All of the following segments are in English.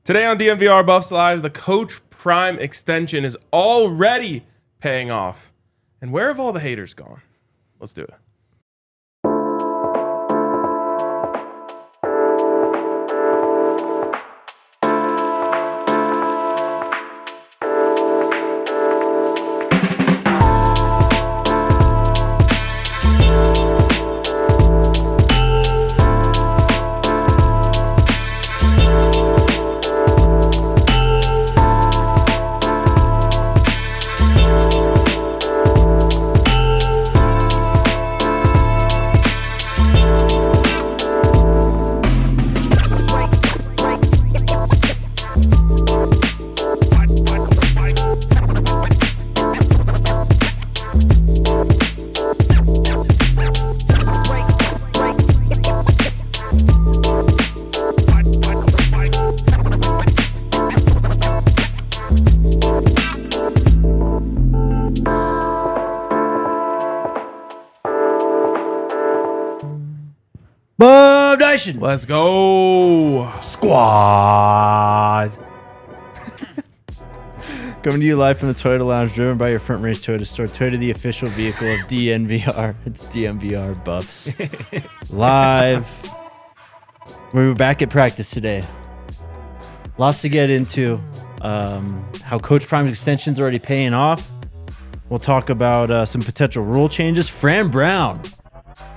Today on DNVR Buffs Live, the Coach Prime extension is already paying off. And where have all the haters gone? Let's do it. Let's go, squad. Coming to you live from the Toyota Lounge, driven by your Front Range Toyota store. Toyota, the official vehicle of DNVR. It's DNVR Buffs live. We were back at practice today. Lots to get into. How Coach Prime's extension's already paying off. We'll talk about some potential rule changes. Fran Brown.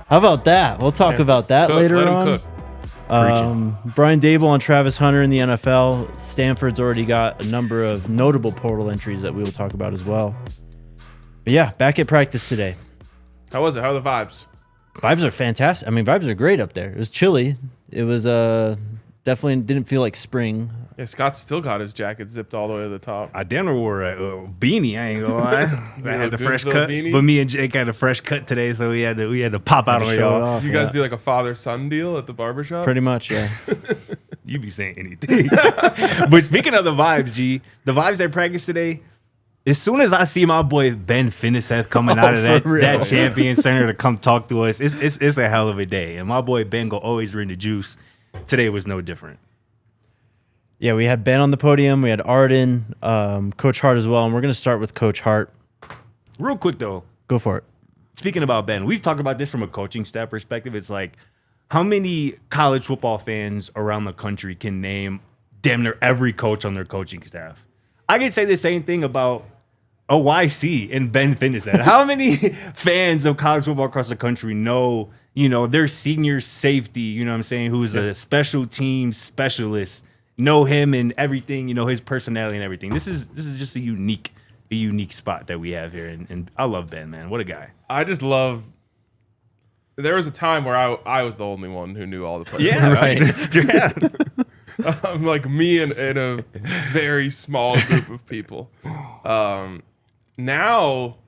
How about that? We'll talk about that later on. Brian Daboll and Travis Hunter in the NFL. Stanford's already got a number of notable portal entries that we will talk about as well. But yeah, back at practice today. How was it? How are the vibes? Vibes are fantastic. I mean, vibes are great up there. It was chilly. It was definitely didn't feel like spring. Yeah, Scott still got his jacket zipped all the way to the top. I damn near wore a beanie. I ain't gonna lie. I had the fresh cut, beanie? but me and Jake had a fresh cut today, so we had to pop out on y'all. Did you guys do like a father-son deal at the barbershop? Pretty much, yeah. You be saying anything. But speaking of the vibes, G, the vibes at practice today. As soon as I see my boy Ben Finneseth coming out of that champion center to come talk to us, it's a hell of a day. And my boy Ben go always bring the juice. Today was no different. Yeah, we had Ben on the podium. We had Arden, Coach Hart as well. And we're going to start with Coach Hart. Real quick, though. Go for it. Speaking about Ben, we've talked about this from a coaching staff perspective. It's like, how many college football fans around the country can name damn near every coach on their coaching staff? I can say the same thing about OYC and Ben Finneseth. How many fans of college football across the country know, their senior safety, you know what I'm saying, who's a special team specialist, know him and everything, his personality and everything. This is just a unique spot that we have here, and I love Ben, man. What a guy. I just love. There was a time where I was the only one who knew all the players. Yeah, right. Yeah. I'm like me in a very small group of people. Now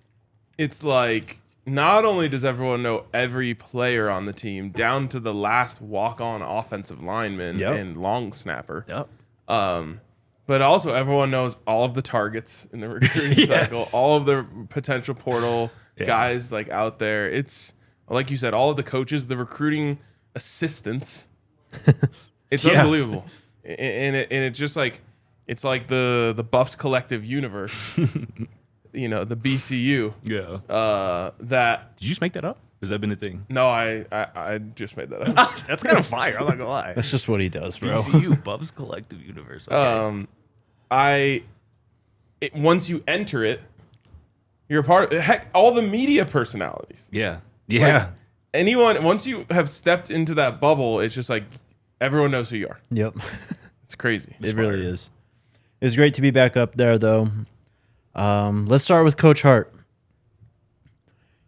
it's like not only does everyone know every player on the team down to the last walk-on offensive lineman and long snapper. Yep. But also everyone knows all of the targets in the recruiting cycle, all of the potential portal guys like out there. It's like you said, all of the coaches, the recruiting assistants. It's unbelievable. And it's just like it's like the Buffs collective universe. The BCU. Yeah. That did you just make that up? Has that been a thing? No, I just made that up. That's kind of fire. I'm not gonna lie. That's just what he does, bro. BCU, Buffs Collective Universe. Okay. Once you enter it, you're a part of. Heck, all the media personalities. Yeah. Like, anyone once you have stepped into that bubble, it's just like everyone knows who you are. Yep. It's crazy. It really is. It was great to be back up there, though. Let's start with Coach Hart.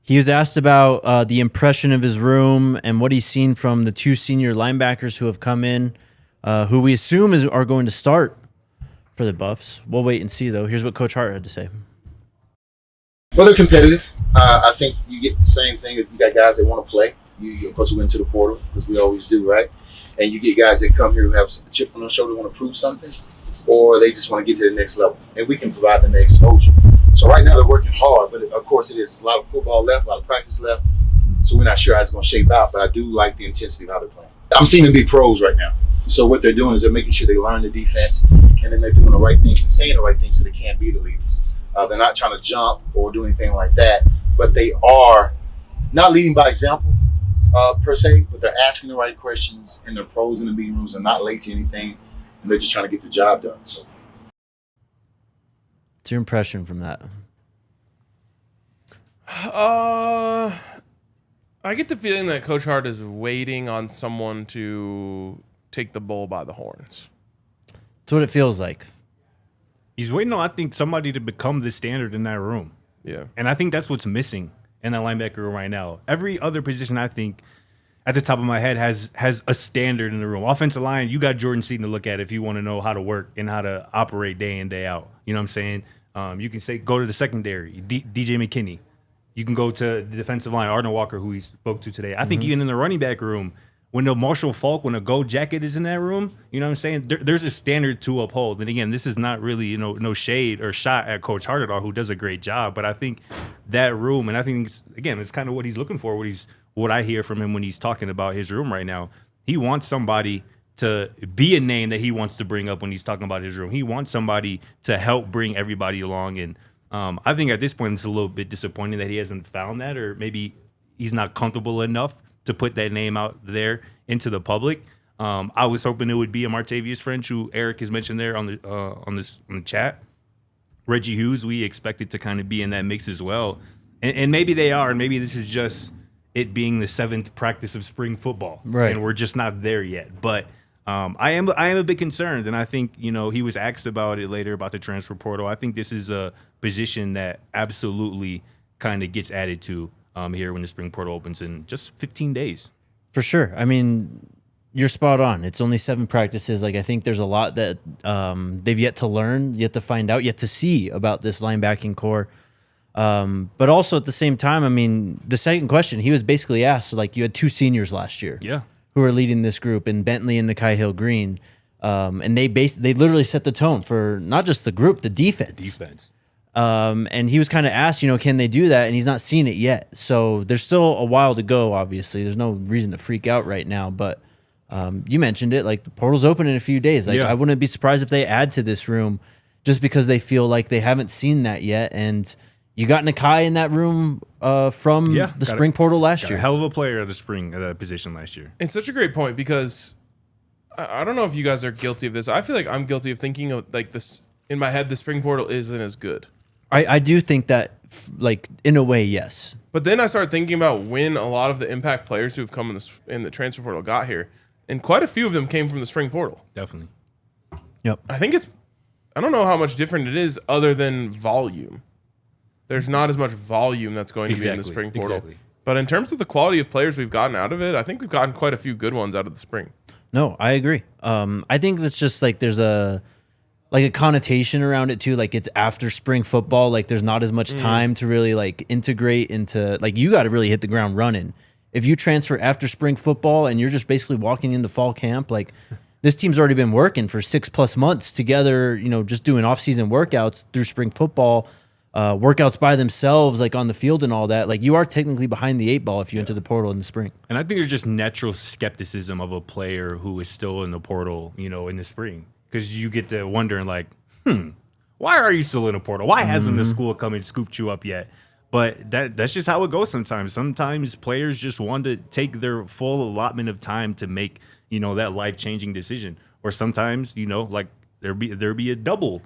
He was asked about the impression of his room and what he's seen from the two senior linebackers who have come in, who we assume are going to start for the Buffs. We'll wait and see, though. Here's what Coach Hart had to say. Well, they're competitive. I think you get the same thing. You got guys that want to play. Of course, we went to the portal, because we always do, right? And you get guys that come here who have a chip on their shoulder, want to prove something, or they just want to get to the next level. And we can provide them the exposure. So right now they're working hard, but of course it is. There's a lot of football left, a lot of practice left. So we're not sure how it's going to shape out, but I do like the intensity of how they're playing. I'm seeing them be pros right now. So what they're doing is they're making sure they learn the defense, and then they're doing the right things and saying the right things so they can be the leaders. They're not trying to jump or do anything like that, but they are not leading by example per se, but they're asking the right questions, and their pros in the meeting rooms are not late to anything, and they're just trying to get the job done. So, what's your impression from that? I get the feeling that Coach Hart is waiting on someone to take the bull by the horns. That's what it feels like. He's waiting on, I think, somebody to become the standard in that room. Yeah. And I think that's what's missing in that linebacker room right now. Every other position, I think, at the top of my head, has a standard in the room. Offensive line, you got Jordan Seaton to look at if you want to know how to work and how to operate day in, day out. You know what I'm saying? You can say go to the secondary, DJ McKinney. You can go to the defensive line, Arden Walker, who he spoke to today. I think even in the running back room, when the Marshall Faulk, when a gold jacket is in that room, you know what I'm saying? There's a standard to uphold. And again, this is not really, no shade or shot at Coach Hart at all, who does a great job. But I think that room, and I think, it's kind of what he's looking for, what I hear from him when he's talking about his room right now. He wants somebody to be a name that he wants to bring up when he's talking about his room. He wants somebody to help bring everybody along. And I think at this point, it's a little bit disappointing that he hasn't found that, or maybe he's not comfortable enough to put that name out there into the public. I was hoping it would be a Martavius French, who Eric has mentioned there on the chat. Reggie Hughes, we expected to kind of be in that mix as well. And maybe they are, and maybe this is just it being the 7th practice of spring football. Right. And we're just not there yet. But I am a bit concerned, and I think, he was asked about it later about the transfer portal. I think this is a position that absolutely kind of gets added to here when the spring portal opens in just 15 days. For sure. I mean, you're spot on. It's only 7 practices. Like, I think there's a lot that they've yet to learn, yet to find out, yet to see about this linebacking core. But also at the same time, I mean, the second question, he was basically asked, like, you had 2 seniors last year. Yeah. Who are leading this group, in Bentley and Nakai Hill-Green. And they literally set the tone for not just the group, the defense. And he was kind of asked, can they do that? And he's not seen it yet. So there's still a while to go, obviously. There's no reason to freak out right now. But you mentioned it, like, the portal's open in a few days. Like, I wouldn't be surprised if they add to this room just because they feel like they haven't seen that yet. And you got Nakai in that room from the spring portal last year. A hell of a player at that position last year. It's such a great point, because I don't know if you guys are guilty of this. I feel like I'm guilty of thinking of, like, this in my head, the spring portal isn't as good. I do think that, like, in a way, yes. But then I started thinking about when a lot of the impact players who've come in the transfer portal got here, and quite a few of them came from the spring portal. Definitely. Yep. I don't know how much different it is other than volume. There's not as much volume that's going to be in the spring portal. Exactly. But in terms of the quality of players we've gotten out of it, I think we've gotten quite a few good ones out of the spring. No, I agree. I think it's just like there's a connotation around it too. Like, it's after spring football. Like, there's not as much time to really, like, integrate into, like, you got to really hit the ground running. If you transfer after spring football and you're just basically walking into fall camp, like, this team's already been working for 6+ months together, just doing off-season workouts through spring football, workouts by themselves, like, on the field and all that. Like, you are technically behind the 8 ball if you enter the portal in the spring. And I think there's just natural skepticism of a player who is still in the portal, in the spring. Because you get to wondering, like, why are you still in the portal? Why hasn't the school come and scooped you up yet? But that's just how it goes sometimes. Sometimes players just want to take their full allotment of time to make, that life-changing decision. Or sometimes, like, there be a double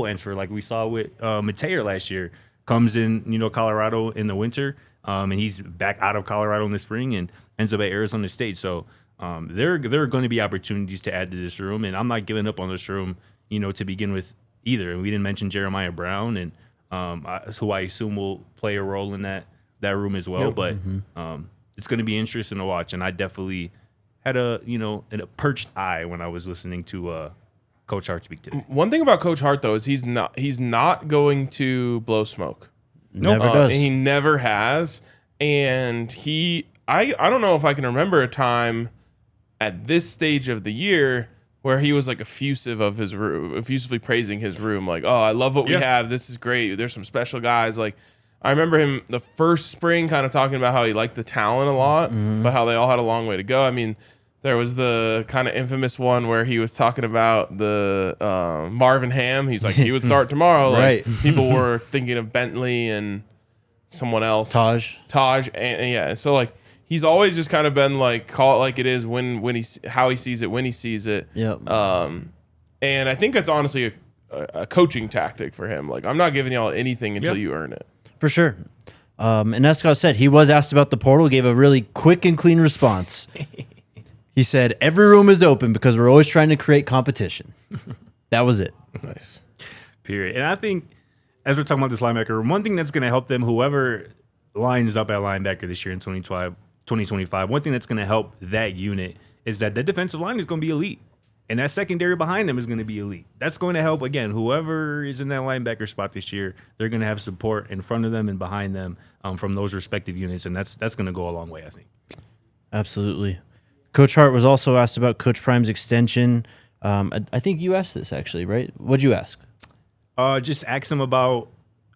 answer, like we saw with Mateer last year. Comes in, Colorado in the winter, and he's back out of Colorado in the spring and ends up at Arizona State. So there are going to be opportunities to add to this room, and I'm not giving up on this room, to begin with either. And we didn't mention Jeremiah Brown, and who I assume will play a role in that room as well. Yep. But it's going to be interesting to watch, and I definitely had a perched eye when I was listening to Coach Hart speak today. One thing about Coach Hart, though, is he's not going to blow smoke. Never does. He never has, and I don't know if I can remember a time at this stage of the year where he was, like, effusively praising his room. Like, oh, I love what we have. This is great. There's some special guys. Like, I remember him the first spring kind of talking about how he liked the talent a lot, but how they all had a long way to go. I mean, There was the kind of infamous one where he was talking about the Marvin Ham. He's like, he would start tomorrow. Like, Right. people were thinking of Bentley and someone else. Taj. And yeah. So like, he's always just kind of been like, call it like it is how he sees it, when he sees it. Yep. And I think that's honestly a coaching tactic for him. Like, I'm not giving y'all anything until you earn it. For sure. And Escott said he was asked about the portal, gave a really quick and clean response. He said, every room is open because we're always trying to create competition. That was it. Nice. Period. And I think, as we're talking about this linebacker, one thing that's going to help them, whoever lines up at linebacker this year in 2025, one thing that's going to help that unit is that the defensive line is going to be elite. And that secondary behind them is going to be elite. That's going to help, again, whoever is in that linebacker spot this year, they're going to have support in front of them and behind them from those respective units. And that's going to go a long way, I think. Absolutely. Coach Hart was also asked about Coach Prime's extension. I think you asked this, actually, right? What'd you ask? Just ask them about,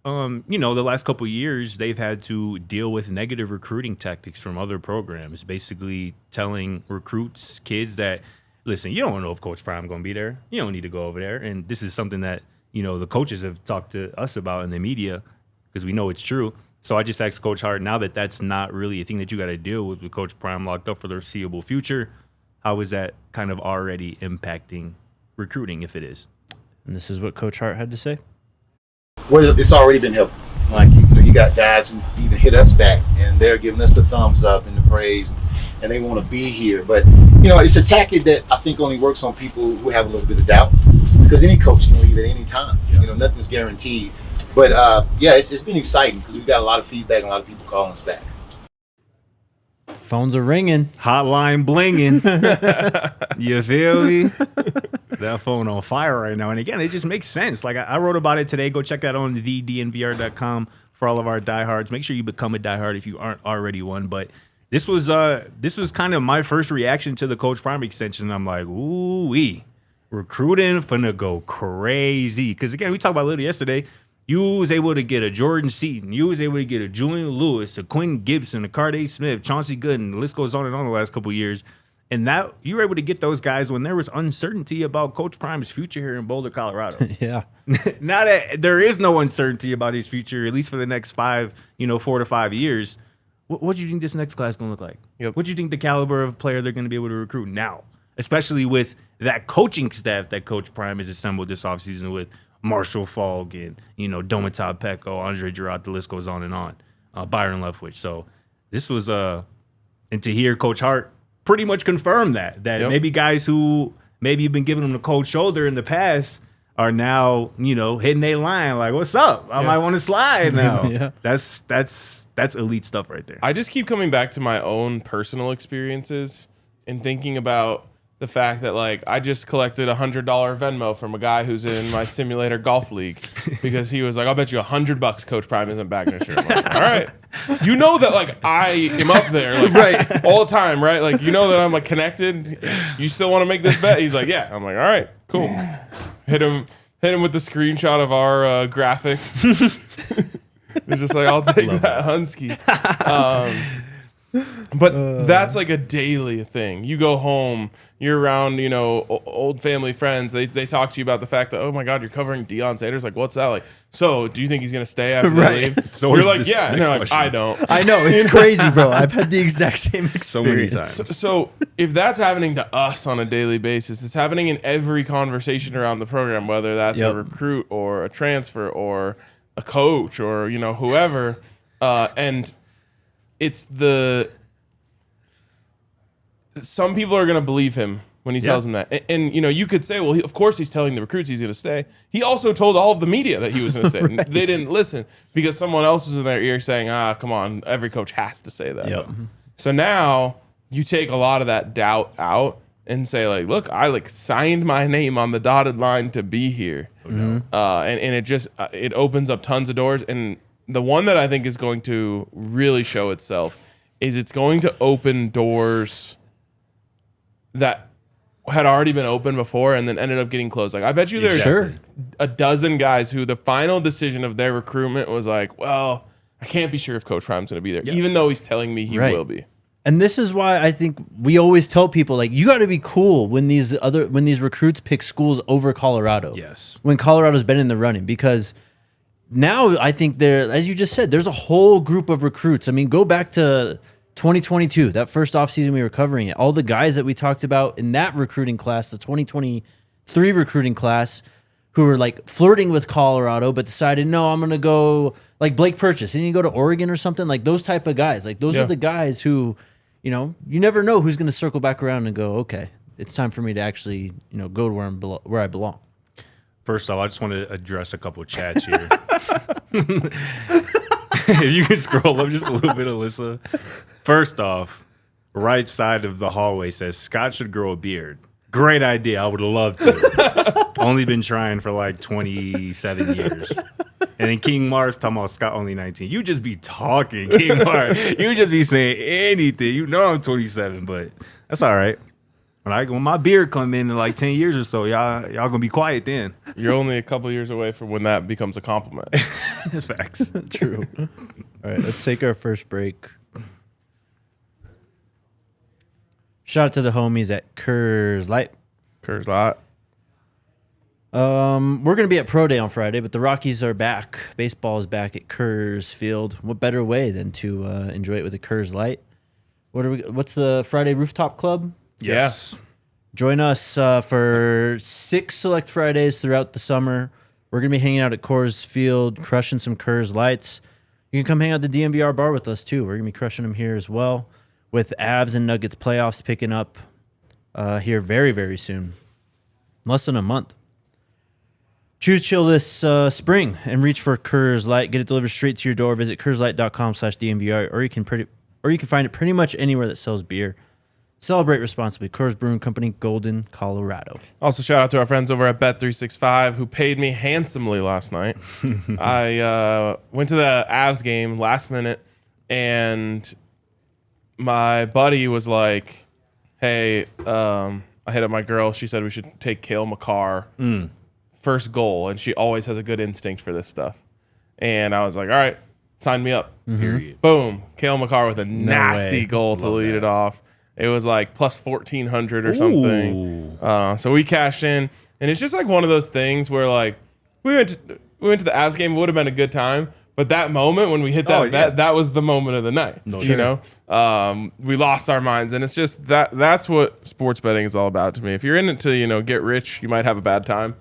the last couple of years, they've had to deal with negative recruiting tactics from other programs, basically telling recruits, kids that, listen, you don't know if Coach Prime going to be there. You don't need to go over there. And this is something that, the coaches have talked to us about in the media because we know it's true. So I just asked Coach Hart, now that that's not really a thing that you got to deal with Coach Prime locked up for the foreseeable future, how is that kind of already impacting recruiting, if it is? And this is what Coach Hart had to say. Well, it's already been helping. Like, you got guys who even hit us back, and they're giving us the thumbs up and the praise, and they want to be here. But, it's a tactic that I think only works on people who have a little bit of doubt, because any coach can leave at any time. Nothing's guaranteed. But, it's been exciting because we've got a lot of feedback and a lot of people calling us back. Phones are ringing. Hotline blinging. You feel me? That phone on fire right now. And again, it just makes sense. Like, I wrote about it today. Go check that on thednvr.com for all of our diehards. Make sure you become a diehard if you aren't already one. But this was kind of my first reaction to the Coach Prime extension. I'm like, ooh-wee. Recruiting finna go crazy. Because, again, we talked about it a little yesterday. You was able to get a Jordan Seaton. You was able to get a Julian Lewis, a Quinn Gibson, a Carday Smith, Chauncey Gooden. The list goes on and on the last couple of years. And that you were able to get those guys when there was uncertainty about Coach Prime's future here in Boulder, Colorado. Yeah. Now that there is no uncertainty about his future, at least for the next 4 to 5 years, what do you think this next class is going to look like? Yep. What do you think the caliber of player they're going to be able to recruit now? Especially with that coaching staff that Coach Prime has assembled this offseason with Marshall Falk and, Domitab Peko, Andre Giroux, the list goes on and on. Byron Leftwich. So this was and to hear Coach Hart pretty much confirm that maybe guys who maybe you've been giving them the cold shoulder in the past are now, hitting a line like, what's up? I might want to slide now. Yeah. That's elite stuff right there. I just keep coming back to my own personal experiences and thinking about the fact that, like, I just collected $100 Venmo from a guy who's in my simulator golf league because he was like, I'll bet you $100 Coach Prime isn't back next year. I'm like, all right. That, like, I am up there, like, right, all the time, right? Like, that I'm, like, connected. You still want to make this bet? He's like, yeah. I'm like, all right, cool. Hit him with the screenshot of our graphic. It's just like, I'll take that Hunsky. But that's like a daily thing. You go home, you're around, old family friends. They talk to you about the fact that, oh my God, you're covering Deion Sanders. Like, what's that like? So, do you think he's gonna stay after they leave? So you're like, yeah. And they're like, I don't. I know. It's crazy, bro. I've had the exact same experience. So many times. So if that's happening to us on a daily basis, it's happening in every conversation around the program, whether that's a recruit or a transfer or a coach or, whoever. And it's some people are going to believe him when he tells them that. And you could say, well, of course he's telling the recruits he's going to stay. He also told all of the media that he was going to stay. Right. And they didn't listen because someone else was in their ear saying, come on, every coach has to say that. Yep. So now you take a lot of that doubt out and say, like, look, I signed my name on the dotted line to be here. And it just it opens up tons of doors. And the one that I think is going to really show itself is it's going to open doors that had already been open before and then ended up getting closed. Like, I bet you there's a dozen guys who the final decision of their recruitment was like, well, I can't be sure if Coach Prime's going to be there, even though he's telling me he will be. And this is why I think we always tell people, like, you got to be cool when these recruits pick schools over Colorado. Yes. When Colorado's been in the running, because now I think as you just said, there's a whole group of recruits. I mean, go back to 2022, that first offseason we were covering it. All the guys that we talked about in that recruiting class, the 2023 recruiting class, who were like flirting with Colorado, but decided, no, I'm going to go, like Blake Purchase. Didn't he go to Oregon or something? Like those type of guys. Like those are the guys who, you know, you never know who's going to circle back around and go, okay, it's time for me to actually, you know, go to where I belong. First off, I just want to address a couple of chats here. If you can scroll up just a little bit, Alyssa. First off, right side of the hallway says, Scott should grow a beard. Great idea. I would love to. Only been trying for like 27 years. And then King Mars talking about Scott only 19. You just be talking, King Mars. You just be saying anything. You know I'm 27, but that's all right. When my beard come in like 10 years or so, y'all gonna be quiet then. You're only a couple years away from when that becomes a compliment. Facts. True. All right, let's take our first break. Shout out to the homies at Coors Light. Coors Light. We're going to be at Pro Day on Friday, but the Rockies are back. Baseball is back at Coors Field. What better way than to enjoy it with a Coors Light? What's the Friday Rooftop Club? Yes. Yeah. Join us for 6 select Fridays throughout the summer. We're going to be hanging out at Coors Field, crushing some Coors Lights. You can come hang out at the DNVR bar with us, too. We're going to be crushing them here as well, with Avs and Nuggets playoffs picking up here very, very soon. Less than a month. Choose chill this spring and reach for Coors Light. Get it delivered straight to your door. Visit CoorsLight.com/DNVR, or you can find it pretty much anywhere that sells beer. Celebrate responsibly. Coors Brewing Company, Golden, Colorado. Also, shout out to our friends over at Bet365 who paid me handsomely last night. I went to the Avs game last minute, and my buddy was like, hey, I hit up my girl. She said we should take Cale Makar first goal, and she always has a good instinct for this stuff. And I was like, all right, sign me up. Period. Boom. Cale Makar with a nasty goal to lead that. it off. It was like plus 1,400 or something. So we cashed in, and it's just like one of those things where like we went to the Avs game. It would have been a good time, but that moment when we hit that bet, that was the moment of the night. You know, we lost our minds, and it's just that's what sports betting is all about to me. If you're in it to get rich, you might have a bad time.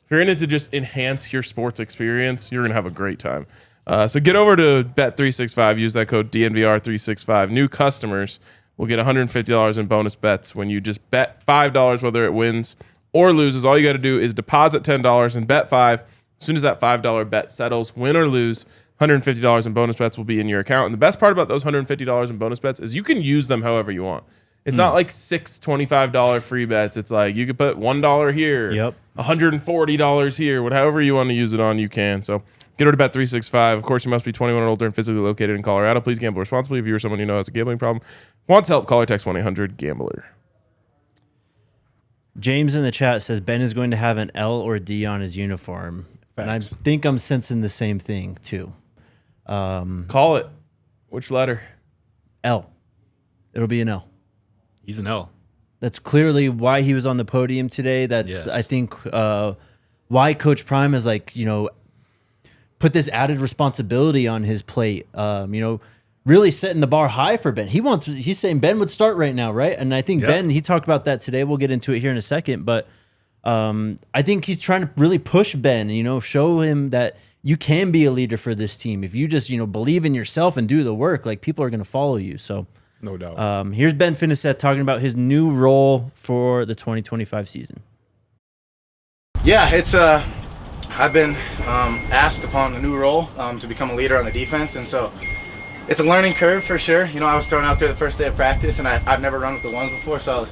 If you're in it to just enhance your sports experience, you're gonna have a great time. So get over to Bet365. Use that code DNVR365. New customers will get $150 in bonus bets when you just bet $5, whether it wins or loses. All you got to do is deposit $10 and bet $5. As soon as that $5 bet settles, win or lose, $150 in bonus bets will be in your account. And the best part about those $150 in bonus bets is you can use them however you want. It's not like 6 $25 free bets. It's like you could put $1 here, $140 here, however you want to use it on, you can. So get over to Bet365. Of course, you must be 21 or older and physically located in Colorado. Please gamble responsibly. If you or someone you know has a gambling problem, wants help, call or text 1-800-GAMBLER. James in the chat says Ben is going to have an L or D on his uniform. And I think I'm sensing the same thing, too. Call it. Which letter? L. It'll be an L. He's an L. That's clearly why he was on the podium today. That's, I think, why Coach Prime has, put this added responsibility on his plate. Really setting the bar high for Ben. He's saying Ben would start right now, right? And I think Ben, he talked about that today. We'll get into it here in a second, but I think he's trying to really push Ben, show him that you can be a leader for this team. If you just, believe in yourself and do the work, like people are going to follow you. So no doubt. Here's Ben Finneseth talking about his new role for the 2025 season. Yeah, it's I've been asked upon a new role to become a leader on the defense, and so it's a learning curve for sure. I was thrown out there the first day of practice, and I've never run with the ones before, so I was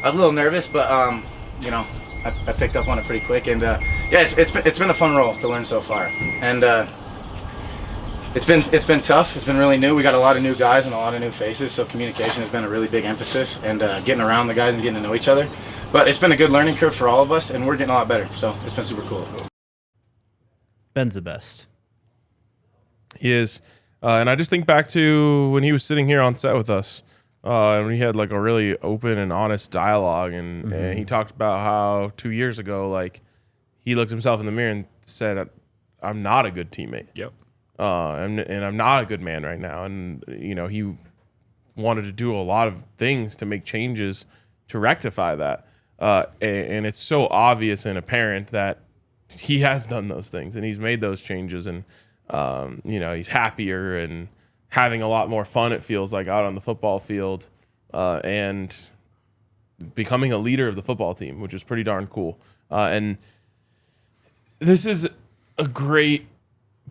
a little nervous, but I picked up on it pretty quick, and it's been a fun role to learn so far, and it's been tough. It's been really new. We got a lot of new guys and a lot of new faces, so communication has been a really big emphasis, and getting around the guys and getting to know each other. But it's been a good learning curve for all of us, and we're getting a lot better, so it's been super cool. Ben's the best. He is. And I just think back to when he was sitting here on set with us And we had like a really open and honest dialogue, and he talked about how 2 years ago, like he looked himself in the mirror and said, "I'm not a good teammate. Yep. And I'm not a good man right now." And he wanted to do a lot of things to make changes to rectify that. And it's so obvious and apparent that he has done those things and he's made those changes, and he's happier and having a lot more fun, it feels like, out on the football field, and becoming a leader of the football team, which is pretty darn cool. And this is a great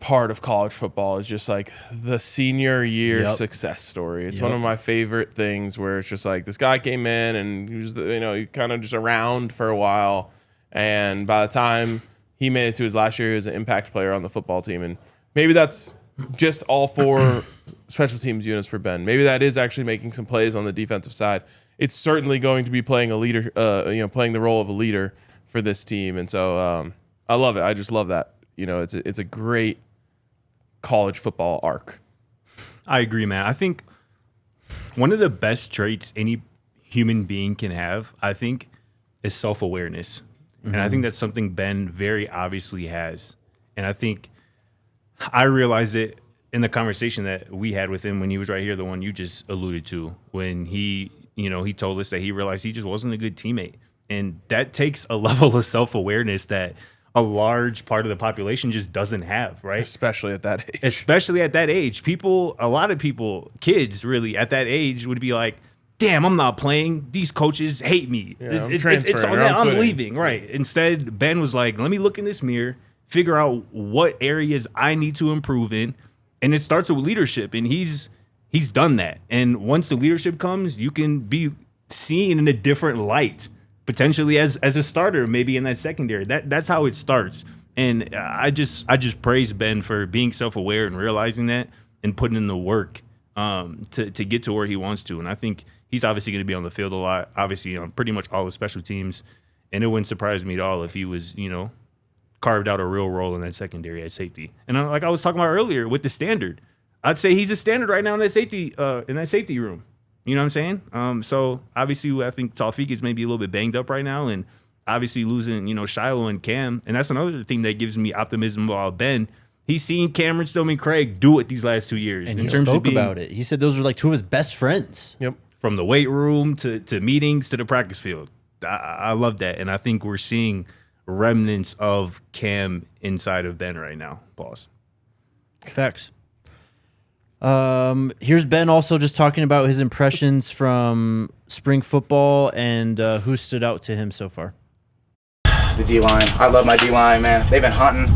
part of college football, is just like the senior year success story. It's one of my favorite things, where it's just like this guy came in and he was he kind of just around for a while, and by the time he made it to his last year, he was an impact player on the football team. And maybe that's just all 4 special teams units for Ben. Maybe that is actually making some plays on the defensive side. It's certainly going to be playing a leader, playing the role of a leader for this team. And so I love it. I just love that. It's a great college football arc. I agree, man. I think one of the best traits any human being can have, I think, is self-awareness. And I think that's something Ben very obviously has. And I think I realized it in the conversation that we had with him when he was right here, the one you just alluded to, when he told us that he realized he just wasn't a good teammate. And that takes a level of self-awareness that a large part of the population just doesn't have, right? Especially at that age. Especially at that age. A lot of people, kids really, at that age would be like, damn, I'm not playing. These coaches hate me. Yeah, It's on that. I'm leaving, right? Instead, Ben was like, let me look in this mirror, figure out what areas I need to improve in. And it starts with leadership. And he's done that. And once the leadership comes, you can be seen in a different light, potentially as a starter, maybe in that secondary. That's how it starts. And I just praise Ben for being self-aware and realizing that and putting in the work to get to where he wants to. And I think he's obviously going to be on the field a lot, obviously on pretty much all the special teams. And it wouldn't surprise me at all if he was, carved out a real role in that secondary at safety. And like I was talking about earlier with the standard, I'd say he's a standard right now in that safety room. You know what I'm saying? So obviously I think Taufik is maybe a little bit banged up right now, and obviously losing, Shilo and Cam. And that's another thing that gives me optimism about Ben. He's seen Cameron Stillman Craig do it these last 2 years. And he spoke about it. He said those are like 2 of his best friends. Yep. From the weight room to meetings to the practice field. I love that. And I think we're seeing remnants of Cam inside of Ben right now. Pause. Facts. Here's Ben also just talking about his impressions from spring football and who stood out to him so far. The D-line. I love my D-line, man. They've been hunting.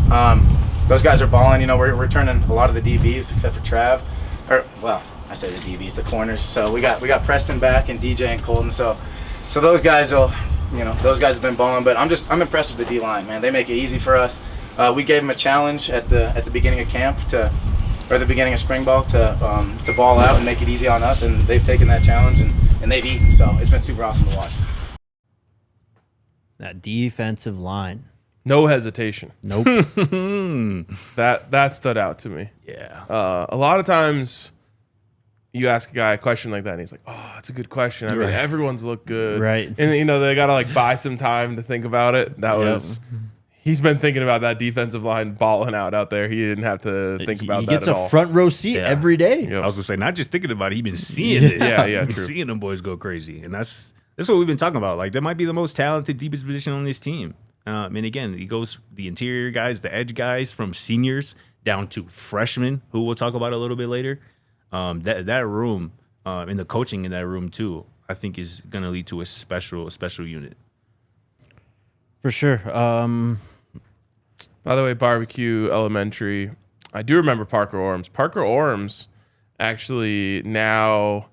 Those guys are balling. We're turning a lot of the DBs except for Trav. I say the DBs, the corners. So we got Preston back and DJ and Colton. So those guys those guys have been balling. But I'm impressed with the D-line, man. They make it easy for us. We gave them a challenge at the beginning of camp or the beginning of spring ball to ball out and make it easy on us, and they've taken that challenge and they've eaten. So it's been super awesome to watch. That defensive line. No hesitation. Nope. That stood out to me. Yeah. A lot of times you ask a guy a question like that and he's like, oh, that's a good question. I mean, everyone's looked good. Right. And, they got to buy some time to think about it. He's been thinking about that defensive line balling out there. He didn't have to think about that at all. He gets a front row seat every day. Yep. I was going to say, not just thinking about it, he's been seeing it. Yeah, true. Seeing them boys go crazy. And that's what we've been talking about. Like, that might be the most talented, deepest position on this team. And again, he goes the interior guys, the edge guys, from seniors down to freshmen, who we'll talk about a little bit later. That room, and the coaching in that room too, I think is going to lead to a special unit. For sure. By the way, Barbecue Elementary, I do remember Parker Orms. Parker Orms actually now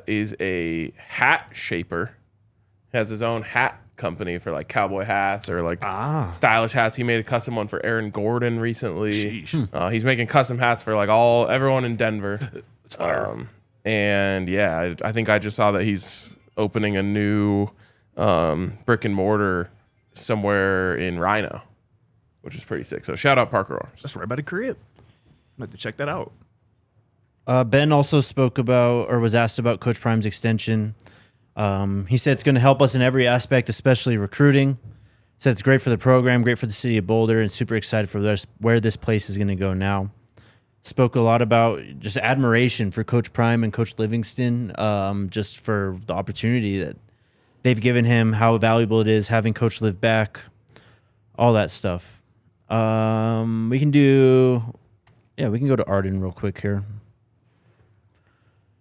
is a hat shaper. He has his own hat company for cowboy hats or stylish hats. He made a custom one for Aaron Gordon recently. He's making custom hats for everyone in Denver. It's fire. And yeah, I think I just saw that he's opening a new brick and mortar somewhere in Rhino, which is pretty sick. So shout out Parker Orms. That's right by the crib. I'd like to check that out. Ben also spoke about, or was asked about, Coach Prime's extension. He said it's going to help us in every aspect, especially recruiting. Said it's great for the program, great for the city of Boulder, and super excited for where this place is going to go now. Spoke a lot about just admiration for Coach Prime and Coach Livingston, just for the opportunity that they've given him, how valuable it is having Coach Liv back, all that stuff. We can go to Arden real quick here.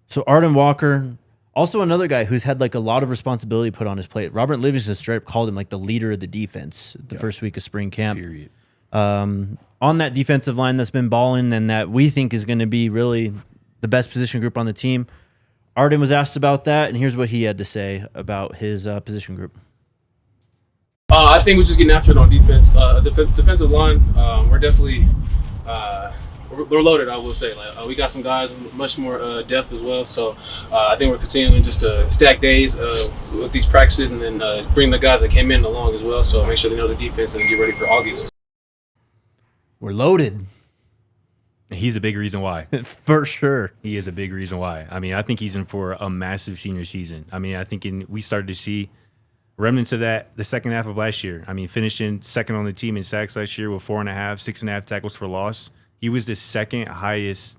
So Arden Walker, also another guy who's had like a lot of responsibility put on his plate. Robert Livingston straight up called him like the leader of the defense the first week of spring camp. Period. On that defensive line that's been balling and that we think is going to be really the best position group on the team. Arden was asked about that, and here's what he had to say about his position group. I think we're just getting after it on defense. Defensive line, we're definitely we're loaded, I will say. Like we got some guys much more depth as well. So I think we're continuing just to stack days with these practices, and then bring the guys that came in along as well. So make sure they know the defense and get ready for August. We're loaded. He's a big reason why. For sure. He is a big reason why. I mean, I think he's in for a massive senior season. I mean, I think we started to see remnants of that the second half of last year. I mean, finishing second on the team in sacks last year with 6.5 tackles for loss. He was the second highest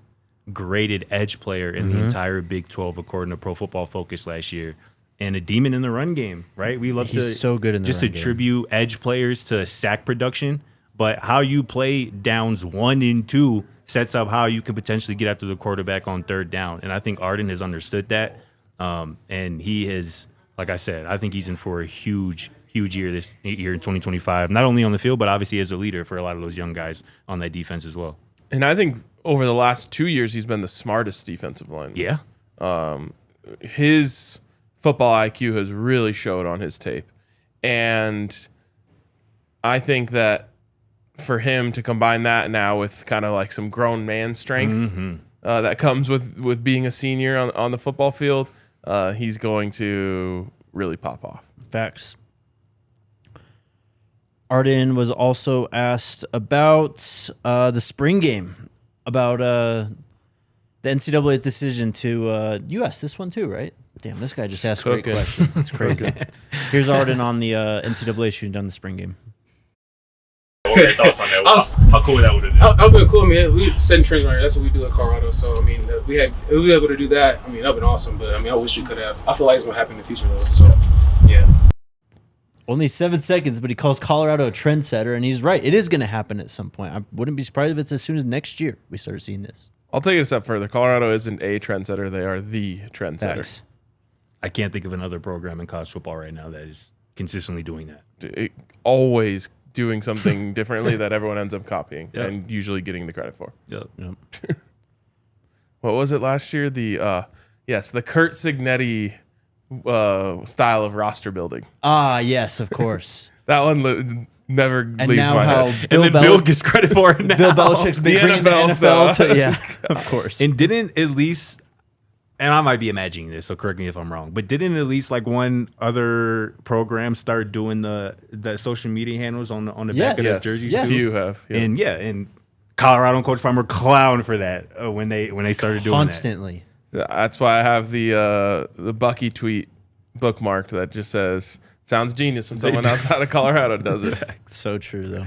graded edge player in the entire Big 12 according to Pro Football Focus last year. And a demon in the run game, right? We love He's so good in the just run game. attribute edge players to sack production, but how you play downs 1 and 2 sets up how you could potentially get after the quarterback on third down. And I think Arden has understood that. And he has, like I said, I think he's in for a huge year this year in 2025, not only on the field, but obviously as a leader for a lot of those young guys on that defense as well. And I think over the last 2 years, he's been the smartest defensive lineman. Yeah. His football IQ has really showed on his tape. And I think that for him to combine that now with kind of like some grown man strength that comes with being a senior on the football field, he's going to really pop off. Facts. Arden was also asked about the spring game, about the NCAA's decision to you asked this one too, right? Damn, this guy just asked great questions. It's crazy. Here's Arden on the NCAA shooting down the spring game. What were your thoughts on that? How cool that would have been? I've been cool. I mean, we setting trends right here. That's what we do at Colorado. So I mean, if we were able to do that, I mean, that'd been awesome. But I mean, I wish we could have. I feel like it's gonna happen in the future though. So yeah. Only 7 seconds, but he calls Colorado a trendsetter, and he's right. It is going to happen at some point. I wouldn't be surprised if it's as soon as next year we start seeing this. I'll take it a step further. Colorado isn't a trendsetter; they are the trendsetter. Facts. I can't think of another program in college football right now that is consistently doing that. Always doing something differently that everyone ends up copying and usually getting the credit for. Yep. What was it last year? The Kurt Signetti style of roster building. Ah, yes, of course. That one never And leaves now my how head. Bill gets credit for it now. Bill Belichick's been bringing the NFL to, yeah, of course. And didn't at least, and I might be imagining this, so correct me if I'm wrong, but didn't at least like one other program start doing the social media handles on the back of the jerseys yes. too? You have. Yeah. And Colorado and Coach Prime were clown for that when they started doing Constantly. That's why I have the Bucky tweet bookmarked that just says, sounds genius when someone outside of Colorado does it. So true, though.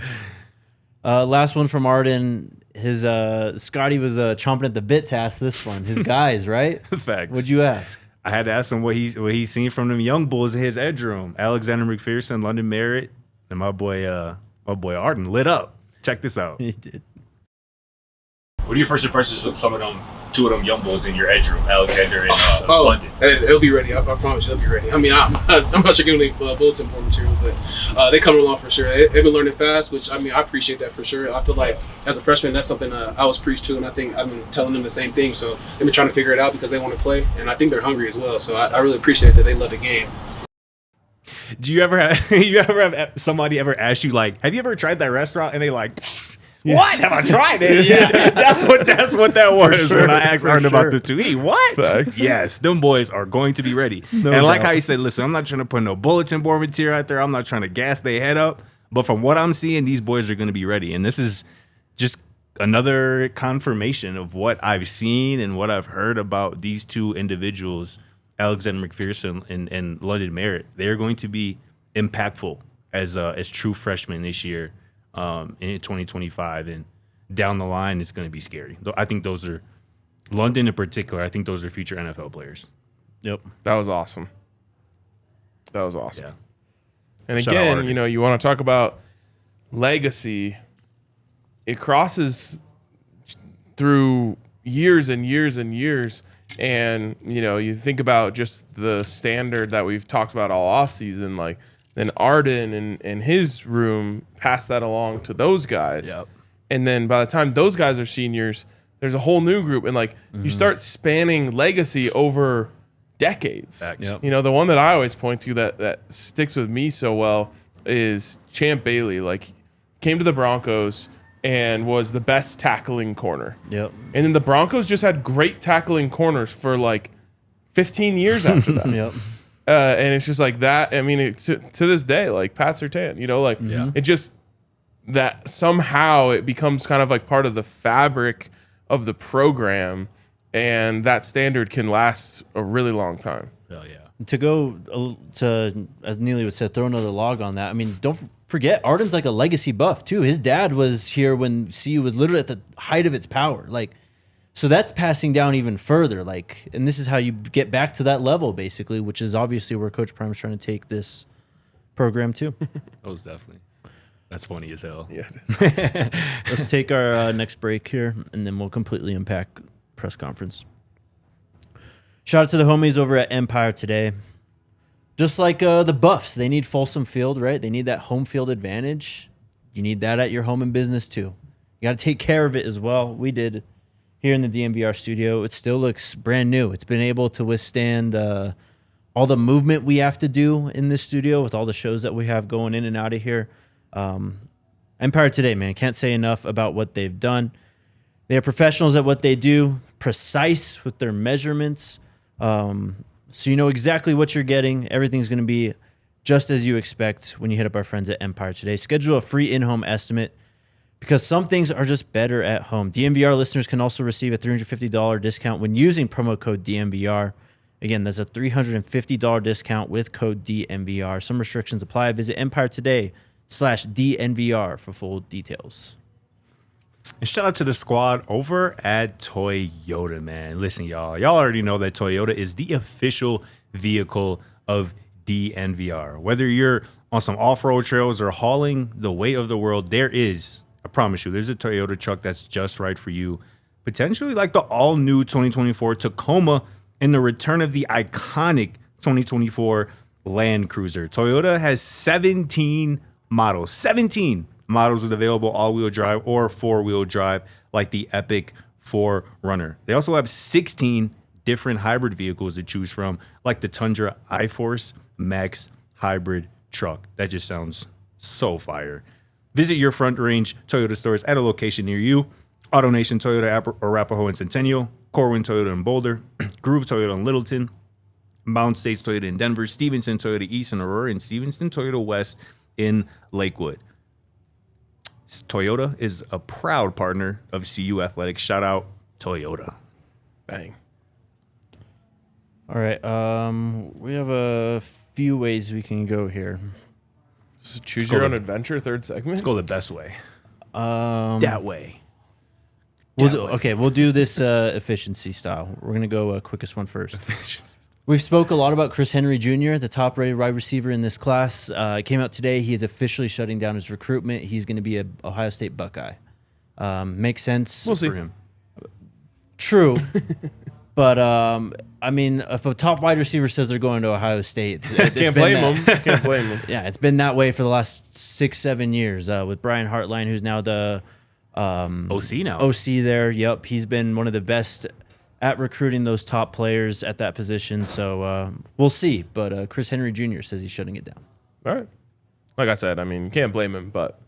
Last one from Arden. His Scotty was chomping at the bit to ask this one. His guys, right? Facts. What'd you ask? I had to ask him what he's seen from them young bulls in his edge room. Alexander McPherson, London Merritt, and my boy Arden lit up. Check this out. He did. What are your first impressions of two of them young bulls in your edge room, Alexander and London? It'll be ready. I promise you, it'll be ready. I mean, I'm not sure giving any bulletin board material, but they coming along for sure. They've been learning fast, which I mean, I appreciate that for sure. I feel like as a freshman, that's something I was preached to, and I think I've been telling them the same thing. So they've been trying to figure it out because they want to play, and I think they're hungry as well. So I really appreciate that they love the game. Do you ever have somebody ever ask you like, have you ever tried that restaurant? And they like, what? Have I tried it? Yeah, that's what that was when I asked Arden about the 2E. What? Facts. Yes, them boys are going to be ready. No like doubt. how you said, listen, I'm not trying to put no bulletin board material out there. I'm not trying to gas their head up. But from what I'm seeing, these boys are going to be ready. And this is just another confirmation of what I've seen and what I've heard about these two individuals, Alexander McPherson and London Merritt. They're going to be impactful as true freshmen this year in 2025. And down the line, it's going to be scary. I think those are, London in particular, I think those are future NFL players. Yep. That was awesome. Yeah. And Shout out again, Arden. you want to talk about legacy. It crosses through years and years and years. And, you think about just the standard that we've talked about all offseason, like then Arden and his room passed that along to those guys. Yep. And then by the time those guys are seniors, there's a whole new group. And you start spanning legacy over decades. Yep. The one that I always point to that sticks with me so well is Champ Bailey. Like, came to the Broncos and was the best tackling corner. Yep. And then the Broncos just had great tackling corners for 15 years after that. Yep. And it's just like that. I mean, to this day, like Pat Surtain, it just that somehow it becomes kind of part of the fabric of the program, and that standard can last a really long time. Hell yeah. To go to, as Neely would say, throw another log on that. I mean, don't forget, Arden's like a legacy Buff too. His dad was here when CU was literally at the height of its power. So that's passing down even further. And this is how you get back to that level, basically, which is obviously where Coach Prime is trying to take this program to. Most definitely. That's funny as hell. Yeah. Let's take our next break here, and then we'll completely unpack press conference. Shout out to the homies over at Empire today. Just like the Buffs, they need Folsom Field, right? They need that home field advantage. You need that at your home and business too. You got to take care of it as well. We did here in the DNVR studio. It still looks brand new. It's been able to withstand all the movement we have to do in this studio with all the shows that we have going in and out of here. Empire today, man, can't say enough about what they've done. They are professionals at what they do, precise with their measurements. So you know exactly what you're getting. Everything's going to be just as you expect when you hit up our friends at Empire today. Schedule a free in-home estimate because some things are just better at home. DNVR listeners can also receive a $350 discount when using promo code DNVR. Again, that's a $350 discount with code DNVR. Some restrictions apply. Visit Empire today/DNVR for full details. And shout out to the squad over at Toyota, man. Listen, y'all already know that Toyota is the official vehicle of DNVR. Whether you're on some off-road trails or hauling the weight of the world, I promise you, there's a Toyota truck that's just right for you. Potentially like the all-new 2024 Tacoma and the return of the iconic 2024 Land Cruiser. Toyota has 17 models with available all-wheel drive or four-wheel drive, like the Epic 4Runner. They also have 16 different hybrid vehicles to choose from, like the Tundra iForce Max hybrid truck. That just sounds so fire. Visit your Front Range Toyota stores at a location near you. AutoNation Toyota Arapahoe and Centennial, Corwin Toyota in Boulder, Groove Toyota in Littleton, Mountain States Toyota in Denver, Stevenson Toyota East in Aurora, and Stevenson Toyota West in Lakewood. Toyota is a proud partner of CU Athletics. Shout out Toyota. Bang. All right. We have a few ways we can go here. So choose your own adventure, third segment. Let's go the best way. That way. We'll do this efficiency style. We're going to go quickest one first. We've spoke a lot about Chris Henry Jr., the top-rated wide receiver in this class. It came out today. He is officially shutting down his recruitment. He's going to be an Ohio State Buckeye. Makes sense. We'll see. For him. True. But, I mean, if a top wide receiver says they're going to Ohio State, Can't blame him. Can't blame him. Yeah, it's been that way for the last 6-7 years with Brian Hartline, who's now the OC now. OC there. Yep, he's been one of the best at recruiting those top players at that position. So we'll see. But Chris Henry Jr. says he's shutting it down. All right. Like I said, I mean, you can't blame him, but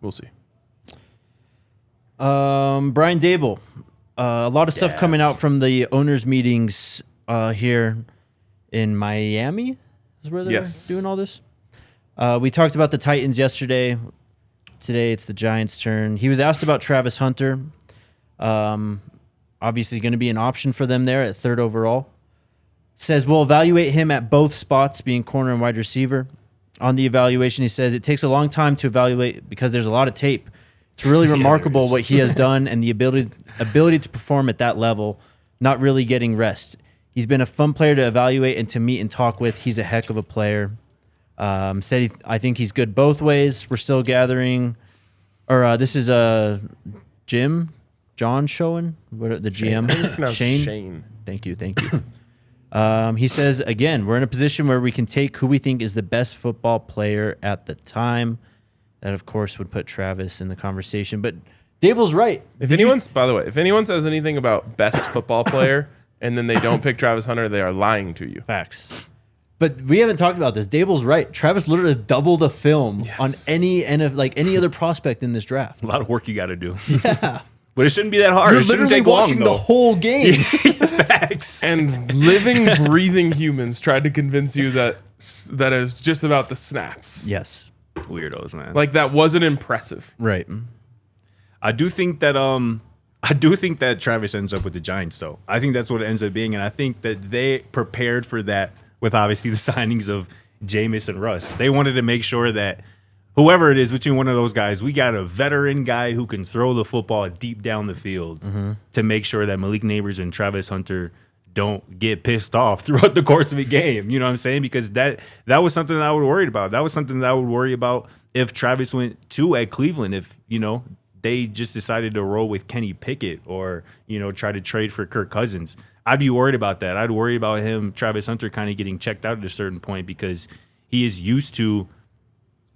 we'll see. Brian Daboll. A lot of stuff coming out from the owners' meetings here in Miami is where they're doing all this. We talked about the Titans yesterday. today. It's the Giants' turn. He was asked about Travis Hunter. Obviously going to be an option for them there at 3rd overall. Says we'll evaluate him at both spots, being corner and wide receiver. On the evaluation, he says it takes a long time to evaluate because there's a lot of tape. It's really remarkable what he has done and the ability to perform at that level, not really getting rest. He's been a fun player to evaluate and to meet and talk with. He's a heck of a player. Said I think he's good both ways. We're still gathering. This is John Schoen, the GM. Shane. Thank you. He says, again, we're in a position where we can take who we think is the best football player at the time. That, of course, would put Travis in the conversation. But Daboll's right. If anyone says anything about best football player and then they don't pick Travis Hunter, they are lying to you. Facts. But we haven't talked about this. Daboll's right. Travis literally has double the film on any other prospect in this draft. A lot of work you got to do. Yeah. But it shouldn't be that hard. You're it shouldn't literally take long, watching though. the whole game. Facts. And living, breathing humans tried to convince you that it's just about the snaps. Yes. Weirdos, man. Like, that wasn't impressive. Right. I do think that Travis ends up with the Giants, though. I think that's what it ends up being, and I think that they prepared for that with obviously the signings of Jameis and Russ. They wanted to make sure that whoever it is between one of those guys, we got a veteran guy who can throw the football deep down the field to make sure that Malik Neighbors and Travis Hunter don't get pissed off throughout the course of a game. You know what I'm saying? Because that was something that I was worried about. That was something that I would worry about if Travis went at Cleveland, if, they just decided to roll with Kenny Pickett or, try to trade for Kirk Cousins. I'd be worried about that. I'd worry about Travis Hunter, kind of getting checked out at a certain point because he is used to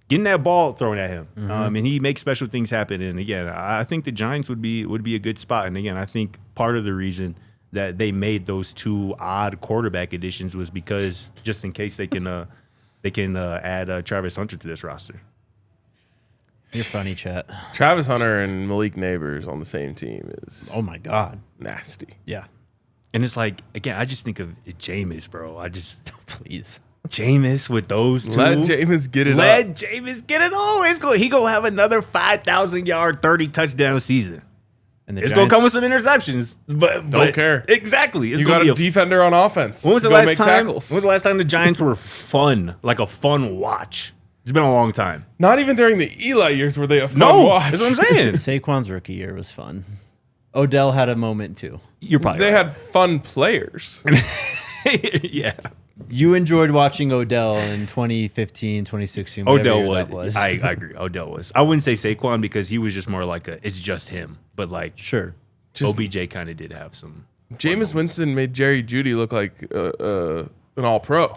getting that ball thrown at him, and he makes special things happen. And again, I think the Giants would be a good spot. And again, I think part of the reason that they made those 2 odd quarterback additions was because just in case they can add Travis Hunter to this roster. You're funny, chat. Travis Hunter and Malik Neighbors on the same team is Oh my God. nasty. Yeah. And it's like, again, I just think of Jameis, bro. Please. Jameis with those 2. Let Jameis get it Let up. Jameis get it on. He gonna have another 5,000-yard, 30 touchdown season. And It's gonna come with some interceptions, but Don't care. Exactly. It's You gonna got be a defender on offense. When was the Go last make time? tackles. When was the last time the Giants were fun, like a fun watch? It's been a long time. Not even during the Eli years were they a fun No, watch. that's what I'm saying. Saquon's rookie year was fun. Odell had a moment too. You're probably They right. had fun players. Yeah. You enjoyed watching Odell in 2015, 2016. Odell whatever year was. that I agree. Odell was. I wouldn't say Saquon because he was just more like it's just him. But like Sure. Just- OBJ kind of did have some. Jameis Winston made Jerry Jeudy look like an all-pro.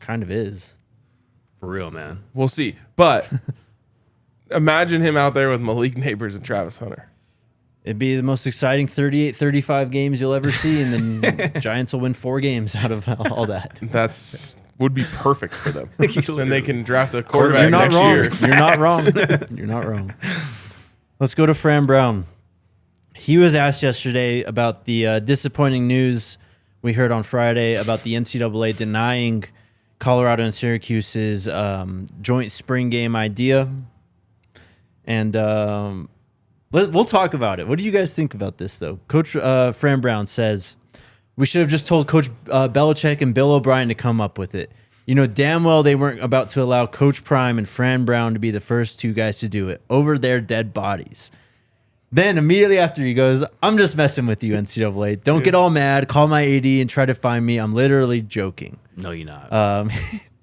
Kind of is. For real, man. We'll see. But imagine him out there with Malik Neighbors and Travis Hunter. It'd be the most exciting 38, 35 games you'll ever see, and then Giants will win 4 games out of all that. Would be perfect for them. Then they can draft a quarterback You're not next wrong. year. You're not wrong. You're not wrong. Let's go to Fran Brown. He was asked yesterday about the disappointing news we heard on Friday about the NCAA denying Colorado and Syracuse's joint spring game idea. And we'll talk about it. What do you guys think about this, though? Coach Fran Brown says, we should have just told Coach Belichick and Bill O'Brien to come up with it. You know damn well they weren't about to allow Coach Prime and Fran Brown to be the first 2 guys to do it over their dead bodies. Then immediately after he goes, I'm just messing with you, NCAA. Don't get all mad. Call my AD and try to find me. I'm literally joking. No, you're not.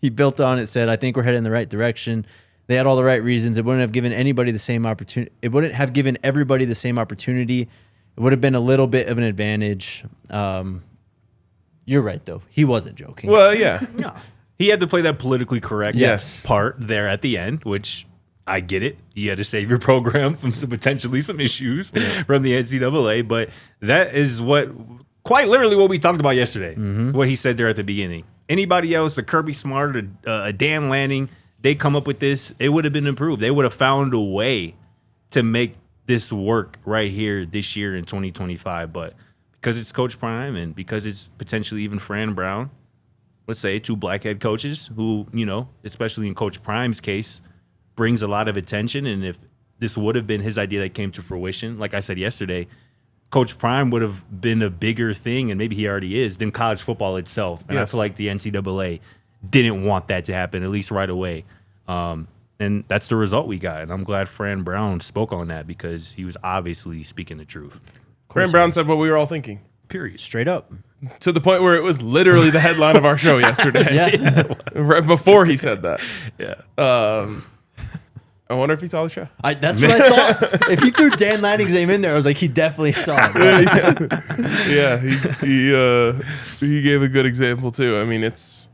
He built on it, said, I think we're headed in the right direction. They had all the right reasons. It wouldn't have given anybody the same opportunity. It wouldn't have given everybody the same opportunity. It would have been a little bit of an advantage. You're right, though. He wasn't joking. Well, yeah. No. He had to play that politically correct Yes. part there at the end, which I get it. You had to save your program from potentially some issues from the NCAA, but that is quite literally what we talked about yesterday, what he said there at the beginning. Anybody else, a Kirby Smart, a Dan Lanning, they come up with this, it would have been improved. They would have found a way to make this work right here this year in 2025, but because it's Coach Prime and because it's potentially even Fran Brown, let's say 2 black head coaches who, especially in Coach Prime's case, brings a lot of attention. And if this would have been his idea that came to fruition, like I said yesterday, Coach Prime would have been a bigger thing, and maybe he already is, than college football itself. And I feel like the NCAA didn't want that to happen, at least right away. And that's the result we got. And I'm glad Fran Brown spoke on that because he was obviously speaking the truth. Fran Brown said what we were all thinking. Period. Straight up. To the point where it was literally the headline of our show yesterday. Yeah. Right before he said that. Yeah. I wonder if he saw the show. That's what I thought. If he threw Dan Lanning's name in there, I was like, he definitely saw it. Yeah, he gave a good example too. I mean, it's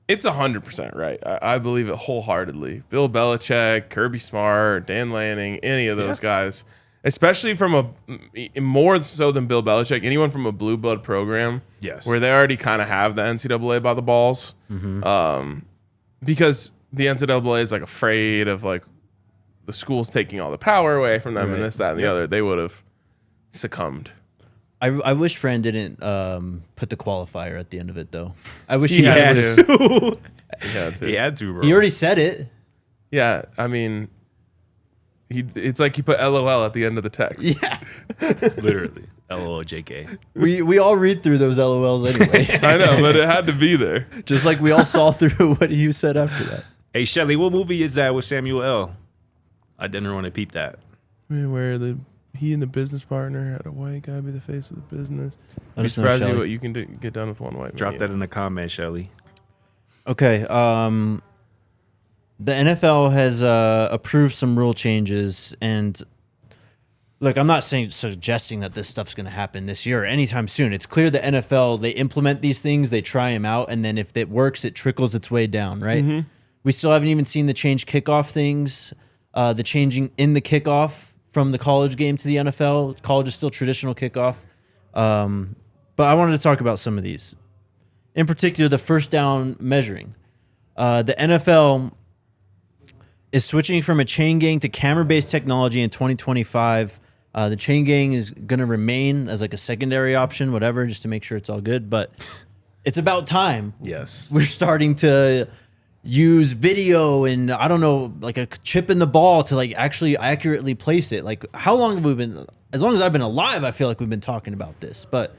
100% right. I believe it wholeheartedly. Bill Belichick, Kirby Smart, Dan Lanning, any of those guys, especially from more so than Bill Belichick, anyone from a blue blood program, where they already kind of have the NCAA by the balls, because the NCAA is like afraid of like the schools taking all the power away from them and this, that, and the other. They would have succumbed. I wish Fran didn't put the qualifier at the end of it, though. I wish He had to. He had to, bro. He already said it. Yeah, I mean, it's like he put LOL at the end of the text. Yeah. Literally. LOL, JK. We all read through those LOLs anyway. I know, but it had to be there. Just like we all saw through what you said after that. Hey, Shelly, what movie is that with Samuel L? I didn't want to peep that. Where he and the business partner had a white guy be the face of the business. I Be just know surprised you Shelley. what you can get done with one white man. Drop that in the comments, Shelly. Okay. The NFL has approved some rule changes, and look, I'm not suggesting that this stuff's going to happen this year or anytime soon. It's clear the NFL, they implement these things, they try them out, and then if it works, it trickles its way down, right? We still haven't even seen the change kickoff things, the changing in the kickoff from the college game to the NFL. College is still traditional kickoff. But I wanted to talk about some of these. In particular, the first down measuring. The NFL is switching from a chain gang to camera-based technology in 2025. The chain gang is going to remain as like a secondary option, whatever, just to make sure it's all good. But it's about time. Yes. We're starting to use video and, I don't know, like a chip in the ball to like actually accurately place it. Like, how long have we been, as long as I've been alive, I feel like we've been talking about this. But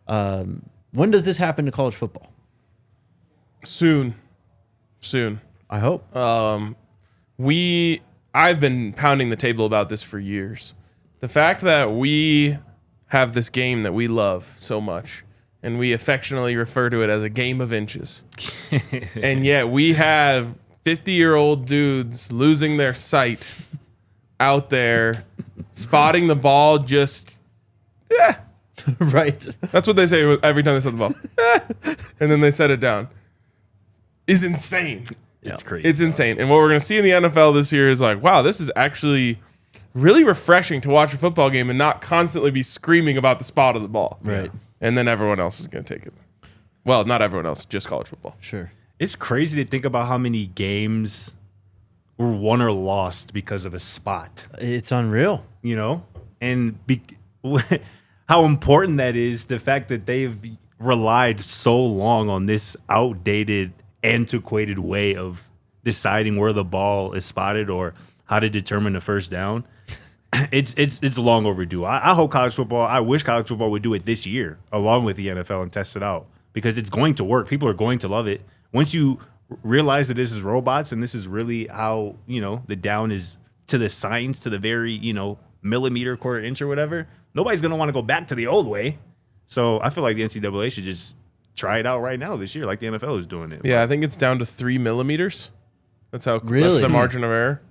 when does this happen to college football? Soon. I hope. I've been pounding the table about this for years. The fact that we have this game that we love so much, and we affectionately refer to it as a game of inches. And yet we have 50-year-old dudes losing their sight out there, spotting the ball just, Right. That's what they say every time they set the ball. And then they set it down. Is insane. It's crazy. It's insane. And what we're going to see in the NFL this year is like, wow, this is actually really refreshing to watch a football game and not constantly be screaming about the spot of the ball. Right. And then everyone else is going to take it. Well, not everyone else, just college football. Sure. It's crazy to think about how many games were won or lost because of a spot, It's unreal. you know? And how important that is, the fact that they've relied so long on this outdated, antiquated way of deciding where the ball is spotted or how to determine the first down. It's long overdue. I hope I wish college football would do it this year along with the NFL and test it out, because it's going to work. People are going to love it. Once you realize that this is robots and this is really how, the down is to the science, to the very, millimeter, quarter inch or whatever, nobody's going to want to go back to the old way. So I feel like the NCAA should just try it out right now this year, like the NFL is doing it. Yeah, I think it's down to 3 millimeters. That's how Really? That's the margin of error.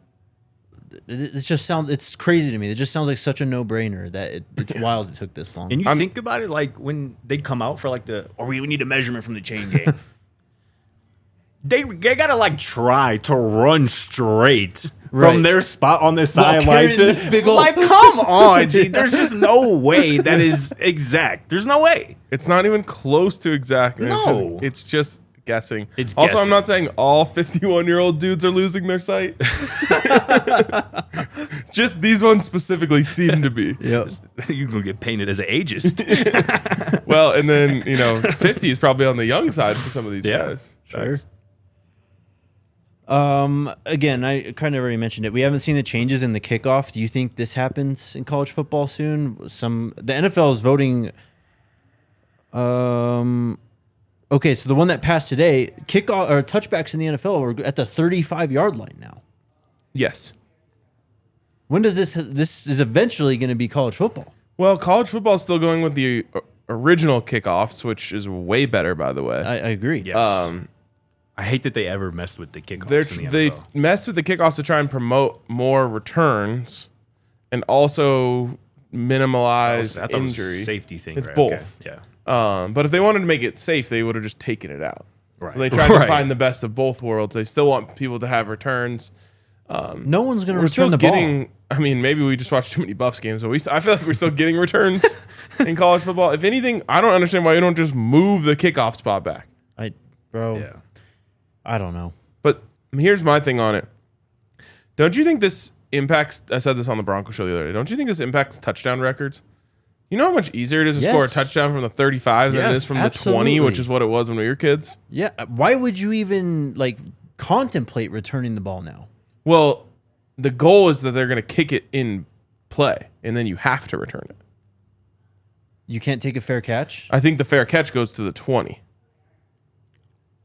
It just sounds, it's crazy to me. It just sounds like such a no-brainer that it's wild it took this long. And you think about it, like when they'd come out for like we need a measurement from the chain gang. They gotta like try to run straight Right. from their spot on the While sideline. carrying this big old- Like, come on, G. There's just no way that is exact. There's no way. It's not even close to exact. No. It's just guessing. It's also, guessing. I'm not saying all 51-year-old dudes are losing their sight. Just these ones specifically seem to be. Yep. You're gonna get painted as an ageist. Well, and then, 50 is probably on the young side for some of these Yeah. guys. Sure. Again, I kind of already mentioned it. We haven't seen the changes in the kickoff. Do you think this happens in college football soon? The NFL is voting. Okay, so the one that passed today, kickoff or touchbacks in the NFL are at the 35-yard line now. Yes. When does this is eventually going to be college football? Well, college football is still going with the original kickoffs, which is way better, by the way. I agree. Yes. I hate that they ever messed with the kickoffs in the They NFL. messed with the kickoffs to try and promote more returns and also minimize I thought it was a injury. safety thing. It's right? both. Okay. Yeah. But if they wanted to make it safe, they would have just taken it out. Right. So they tried to find the best of both worlds. They still want people to have returns. No one's going to We're still return the getting. ball. I mean, maybe we just watched too many Buffs games, but I feel like we're still getting returns in college football. If anything, I don't understand why you don't just move the kickoff spot back. Yeah. I don't know. But here's my thing on it. Don't you think this impacts? I said this on the Broncos show the other day. Don't you think this impacts touchdown records? You know how much easier it is to score a touchdown from the 35 than it is from the 20, which is what it was when we were kids? Yeah. Why would you even contemplate returning the ball now? Well, the goal is that they're going to kick it in play, and then you have to return it. You can't take a fair catch? I think the fair catch goes to the 20.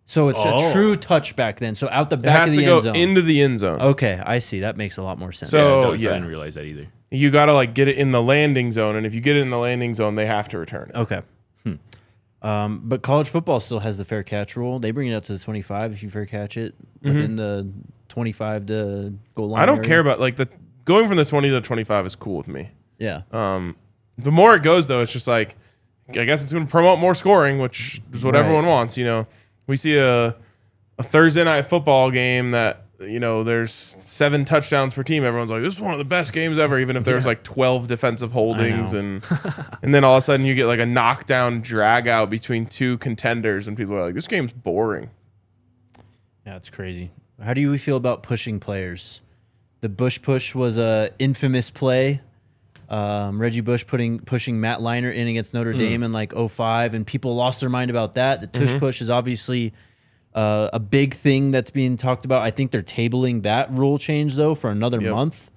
So it's a true touchback then. So out the back of the end It has zone. to go into the end zone. Okay, I see. That makes a lot more sense. So, I didn't realize that either. You got to get it in the landing zone, and if you get it in the landing zone, they have to return it. Okay. But college football still has the fair catch rule. They bring it up to the 25 if you fair catch it within the 25 to goal line. I don't area. care about the going from the 20 to the 25 is cool with me. Yeah. The more it goes, though, it's just I guess it's going to promote more scoring, which is what everyone wants. We see a Thursday night football game that there's 7 touchdowns per team. Everyone's like, this is one of the best games ever, even if there's 12 defensive holdings, and then all of a sudden you get a knockdown drag out between 2 contenders, and people are like, this game's boring. Yeah, it's crazy. How do you feel about pushing players? The Bush push was a infamous play. Reggie Bush pushing Matt Leinart in against Notre Dame in 2005, and people lost their mind about that. The tush push is obviously a big thing that's being talked about. I think they're tabling that rule change though for another month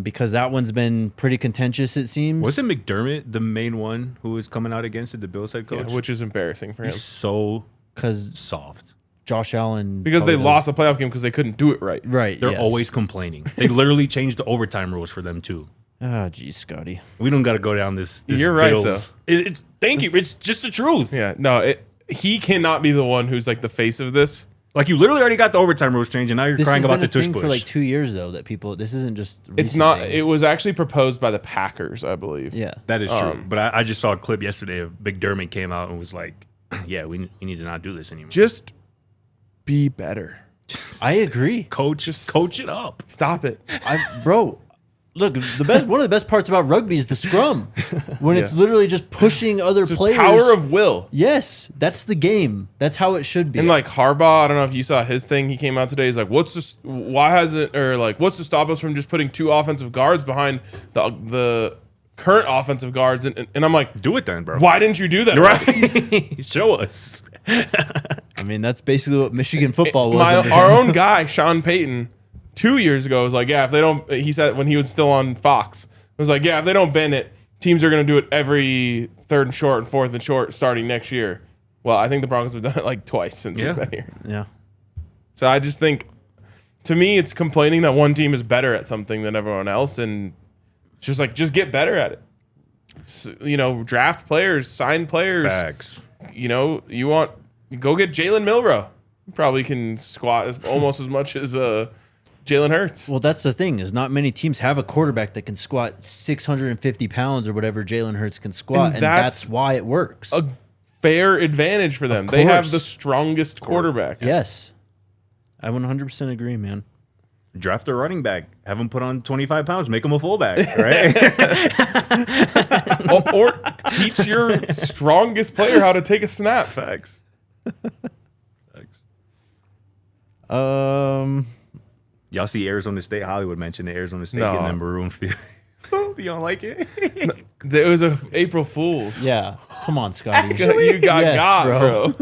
because that one's been pretty contentious. It seems. Wasn't McDermott the main one who was coming out against it, the Bills head coach? Yeah, which is embarrassing for him. He's so because soft. Josh Allen Because they lost a playoff game because they couldn't do it right. Right. They're always complaining. They literally changed the overtime rules for them too. Oh, geez, Scotty. We don't got to go down this You're right, Bills. Thank you. It's just the truth. Yeah, no, he cannot be the one who's the face of this. You literally already got the overtime rules changed, and now you're This crying has about been the a tush thing push. for 2 years though. That people. This isn't just. It's recent not. thing. It was actually proposed by the Packers, I believe. Yeah. That is true. But I just saw a clip yesterday of McDermott came out and was like, yeah, we need to not do this anymore. Just be better. I agree. Coach it up. Stop it. Bro, look, one of the best parts about rugby is the scrum. When it's literally just pushing other Just players. power of will. Yes, that's the game. That's how it should be. And Harbaugh, I don't know if you saw his thing. He came out today. He's like, "What's to stop us from just putting 2 offensive guards behind the current offensive guards?" And I'm like, Do it then, bro. why didn't you do that? Right? Show us. I mean, that's basically what Michigan football was. Our own guy, Sean Payton, 2 years ago was like, yeah, if they don't, he said when he was still on Fox, was like, yeah, if they don't bend it, teams are going to do it every 3rd and short and 4th and short starting next year. Well, I think the Broncos have done it twice since he's been here. Yeah. So I just think, to me, it's complaining that one team is better at something than everyone else, and it's just get better at it. So, draft players, sign players. Facts. Go get Jalen Milroe. He probably can squat almost as much as Jalen Hurts. Well, that's the thing is not many teams have a quarterback that can squat 650 pounds or whatever Jalen Hurts can squat, and that's why it works. A fair advantage for them. They have the strongest quarterback. Yes. I 100% agree, man. Draft a running back. Have him put on 25 pounds. Make him a fullback, right? or teach your strongest player how to take a snap. Facts. Y'all see Arizona State? Hollywood mentioned the Arizona State getting that maroon field. You don't like it? It was a April Fool's. Yeah. Come on, Scotty. You got Yes, bro.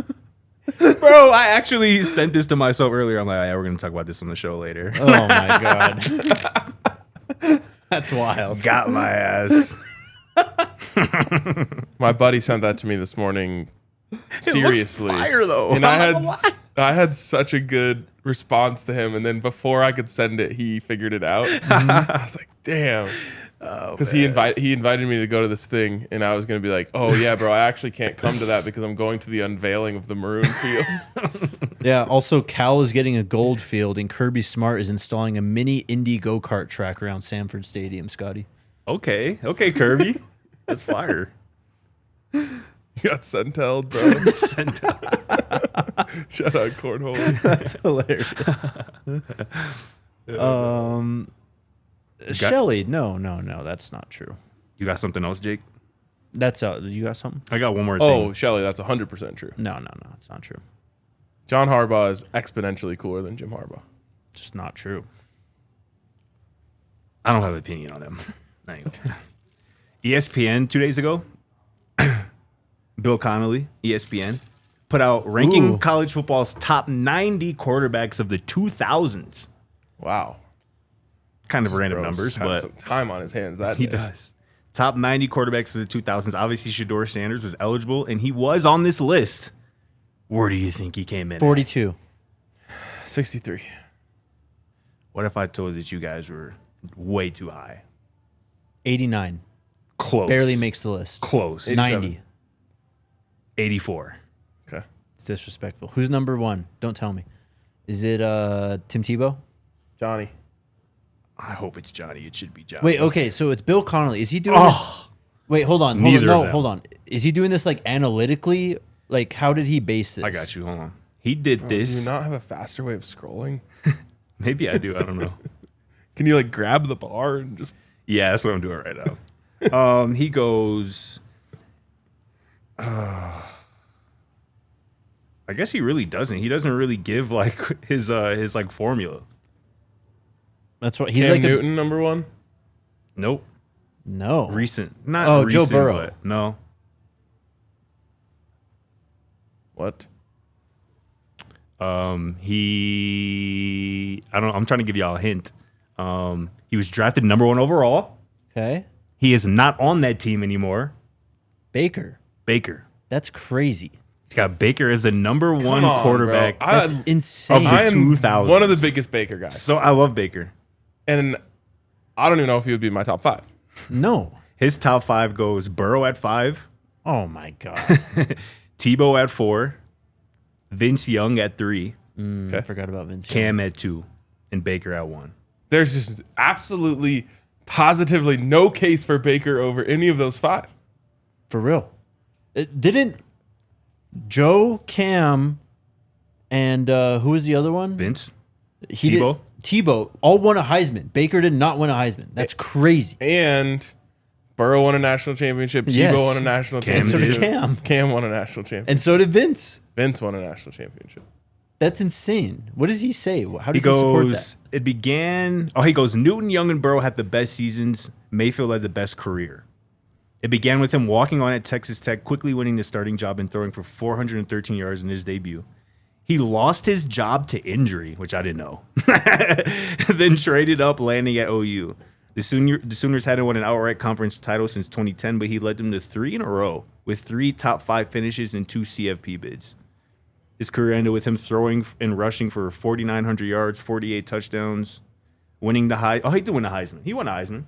Bro, I actually sent this to myself earlier. I'm like, yeah, we're going to talk about this on the show later. Oh my god. That's wild. Got my ass. My buddy sent that to me this morning. Seriously. It looks fire, though. And I had such a good response to him, and then before I could send it, he figured it out. I was like, damn. Because he invited me to go to this thing, and I was going to be like, oh yeah, bro, I actually can't come to that because I'm going to the unveiling of the maroon field. Yeah, also Cal is getting a gold field, and Kirby Smart is installing a mini Indy go-kart track around Sanford Stadium, Scotty. Okay, Kirby. That's fire. You got Centelled, bro. Shout out cornhole. That's hilarious. Shelly, no, that's not true. You got something else, Jake? That's you got something? I got one more thing. Oh, Shelly, that's 100% true. No, it's not true. John Harbaugh is exponentially cooler than Jim Harbaugh. Just not true. I don't have an opinion on him. ESPN 2 days ago, Bill Connolly, ESPN, put out ranking college football's top 90 quarterbacks of the 2000s. Wow. Kind of random Bro's numbers, had but some time on his hands that he day. does. Top 90 quarterbacks of the 2000s. Obviously, Shedeur Sanders was eligible, and he was on this list. Where do you think he came in? 42. 63. What if I told that you guys were way too high? 89. Close. Barely makes the list. Close. 90. 84. Okay. It's disrespectful. Who's number one? Don't tell me. Is it Tim Tebow? Johnny. I hope it's Johnny. It should be Johnny. Wait, okay, so it's Bill Connolly. Is he doing this? Wait, hold on. Hold on. Is he doing this like analytically? Like, how did he base this? I got you. Hold on. He did this. Do you not have a faster way of scrolling? Maybe I do. I don't know. Can you like grab the bar and just... Yeah, that's what I'm doing right now. He goes... I guess he really doesn't. He doesn't really give like his like formula. That's what he's Cam like. Newton, number one? Nope. No. Recent. Not Joe recent, Burrow. but no. What? I'm trying to give y'all a hint. He was drafted number 1 overall. Okay. He is not on that team anymore. Baker. That's crazy. He's got Baker as the number 1 quarterback. That's insane. I am 2000s. one of the biggest Baker guys. So I love Baker. And I don't even know if he would be in my top 5. No. His top 5 goes Burrow at 5, Oh my god. Tebow at 4, Vince Young at 3, I forgot about Vince. Cam at 2, and Baker at 1. There's just absolutely, positively no case for Baker over any of those 5. For real. It didn't Joe, Cam, and who was the other one? Vince? Tebow. Tebow all won a Heisman. Baker did not win a Heisman. That's crazy. And Burrow won a national championship. Yes. Tebow won a national Cam And so championship. did Cam. Cam won a national championship. And so did Vince. Vince won a national championship. That's insane. What does he say? How He does he support goes, that? it began, he goes, Newton, Young, and Burrow had the best seasons. Mayfield had the best career. It began with him walking on at Texas Tech, quickly winning the starting job and throwing for 413 yards in his debut. He lost his job to injury, which I didn't know. Then traded up, landing at OU. The Sooners hadn't won an outright conference title since 2010, but he led them to 3 in a row with 3 top 5 finishes and 2 CFP bids. His career ended with him throwing and rushing for 4,900 yards, 48 touchdowns, winning the he did win the Heisman. He won the Heisman.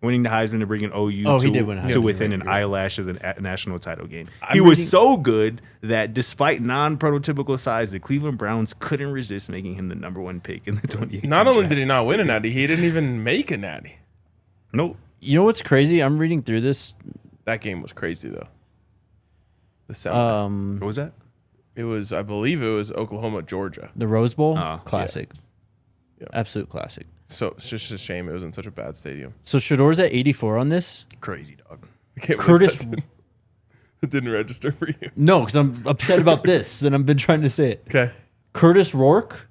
Winning the Heisman and bringing OU he did win a to Heisman. within an eyelash of the national title game. I'm He was reading- so good that despite non-prototypical size, the Cleveland Browns couldn't resist making him the number 1 pick in the 2018 Not only draft. did he not win a natty, he didn't even make a natty. Nope. You know what's crazy? I'm reading through this. That game was crazy, though. The sound. What was that? It was, I believe it was Oklahoma, Georgia. The Rose Bowl, Oh, classic. Yeah. Absolute classic. So it's just a shame it was in such a bad stadium. So Shedeur's at 84 on this. Crazy, dog. I can't Curtis- believe that didn't register for you. No, because I'm upset about this, and I've been trying to say it. Okay. Curtis Rourke,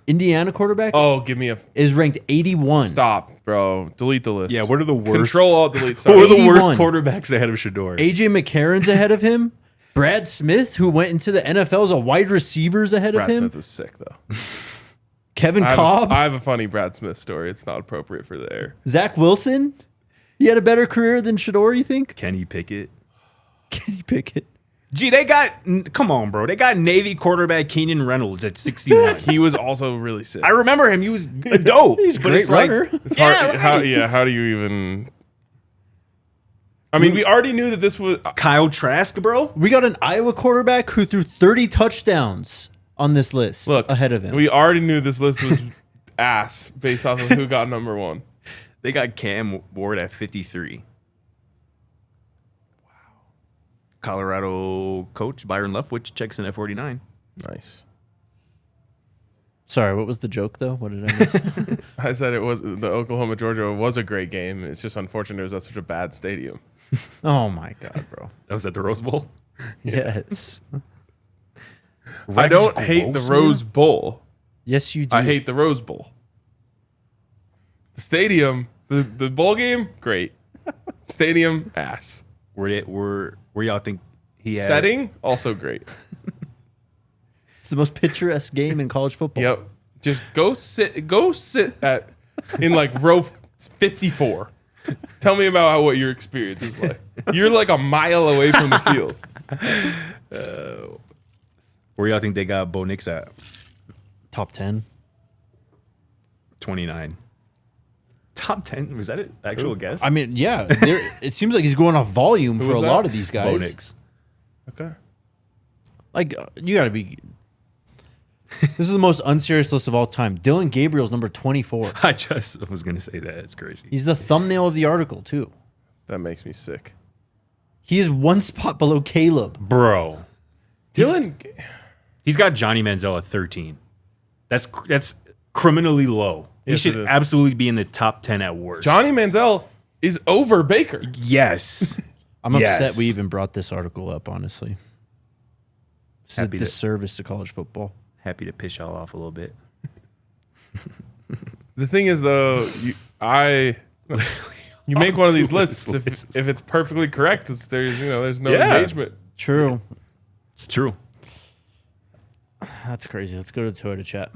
Indiana quarterback, Oh, give me a is ranked 81. stop, bro. Delete the list. Yeah, what are the worst? Control Alt Delete. Who are Sorry. the worst 81. quarterbacks ahead of Shedeur? AJ McCarron's ahead of him. Brad Smith, who went into the NFL as a wide receivers ahead Brad of him. Smith was sick, though. Kevin Cobb. I have a funny Brad Smith story. It's not appropriate for the air. Zach Wilson. He had a better career than Shedeur, you think? Kenny Pickett. Kenny Pickett. Gee, come on, bro. They got Navy quarterback Keenan Reynolds at 61. He was also really sick. I remember him. He was dope. He's a great runner. It's hard. How do you even... I mean, we already knew that this was... Kyle Trask, bro. We got an Iowa quarterback who threw 30 touchdowns on this list ahead of him. We already knew this list was ass based off of who got number one. They got Cam Ward at 53. Wow. Colorado coach Byron Leftwich checks in at 49. Nice. Sorry, what was the joke, though? What did I miss? I said it was the Oklahoma-Georgia was a great game. It's just unfortunate it was at such a bad stadium. Oh, my God, bro. That was at the Rose Bowl? Yes. I don't hate the Rose Bowl. Yes, you do. I hate the Rose Bowl. The stadium, the bowl game, great. Stadium, ass. Where y'all think he had? Setting, also great. It's the most picturesque game in college football. Yep. Just go sit in like row 54. Tell me about what your experience was like. You're like a mile away from the field. Where y'all think they got Bo Nix at? Top 10. 29. Top 10? Was that an actual guess? I mean, yeah. It seems like he's going off volume for a lot of these guys. Bo Nix. Okay. Like, you got to be... This is the most unserious list of all time. Dylan Gabriel's number 24. I just was going to say that. It's crazy. He's the thumbnail of the article, too. That makes me sick. He is one spot below Caleb. Bro. Dylan... He's got Johnny Manziel at 13. That's criminally low. He Yes, should it is. absolutely be in the top 10 at worst. Johnny Manziel is over Baker. Yes. I'm Yes. upset we even brought this article up, honestly. This Happy is a disservice to college football. Happy to piss y'all off a little bit. The thing is, though, you make one of these lists if it's perfectly correct. There's no engagement. True. It's true. That's crazy. Let's go to the Toyota chat.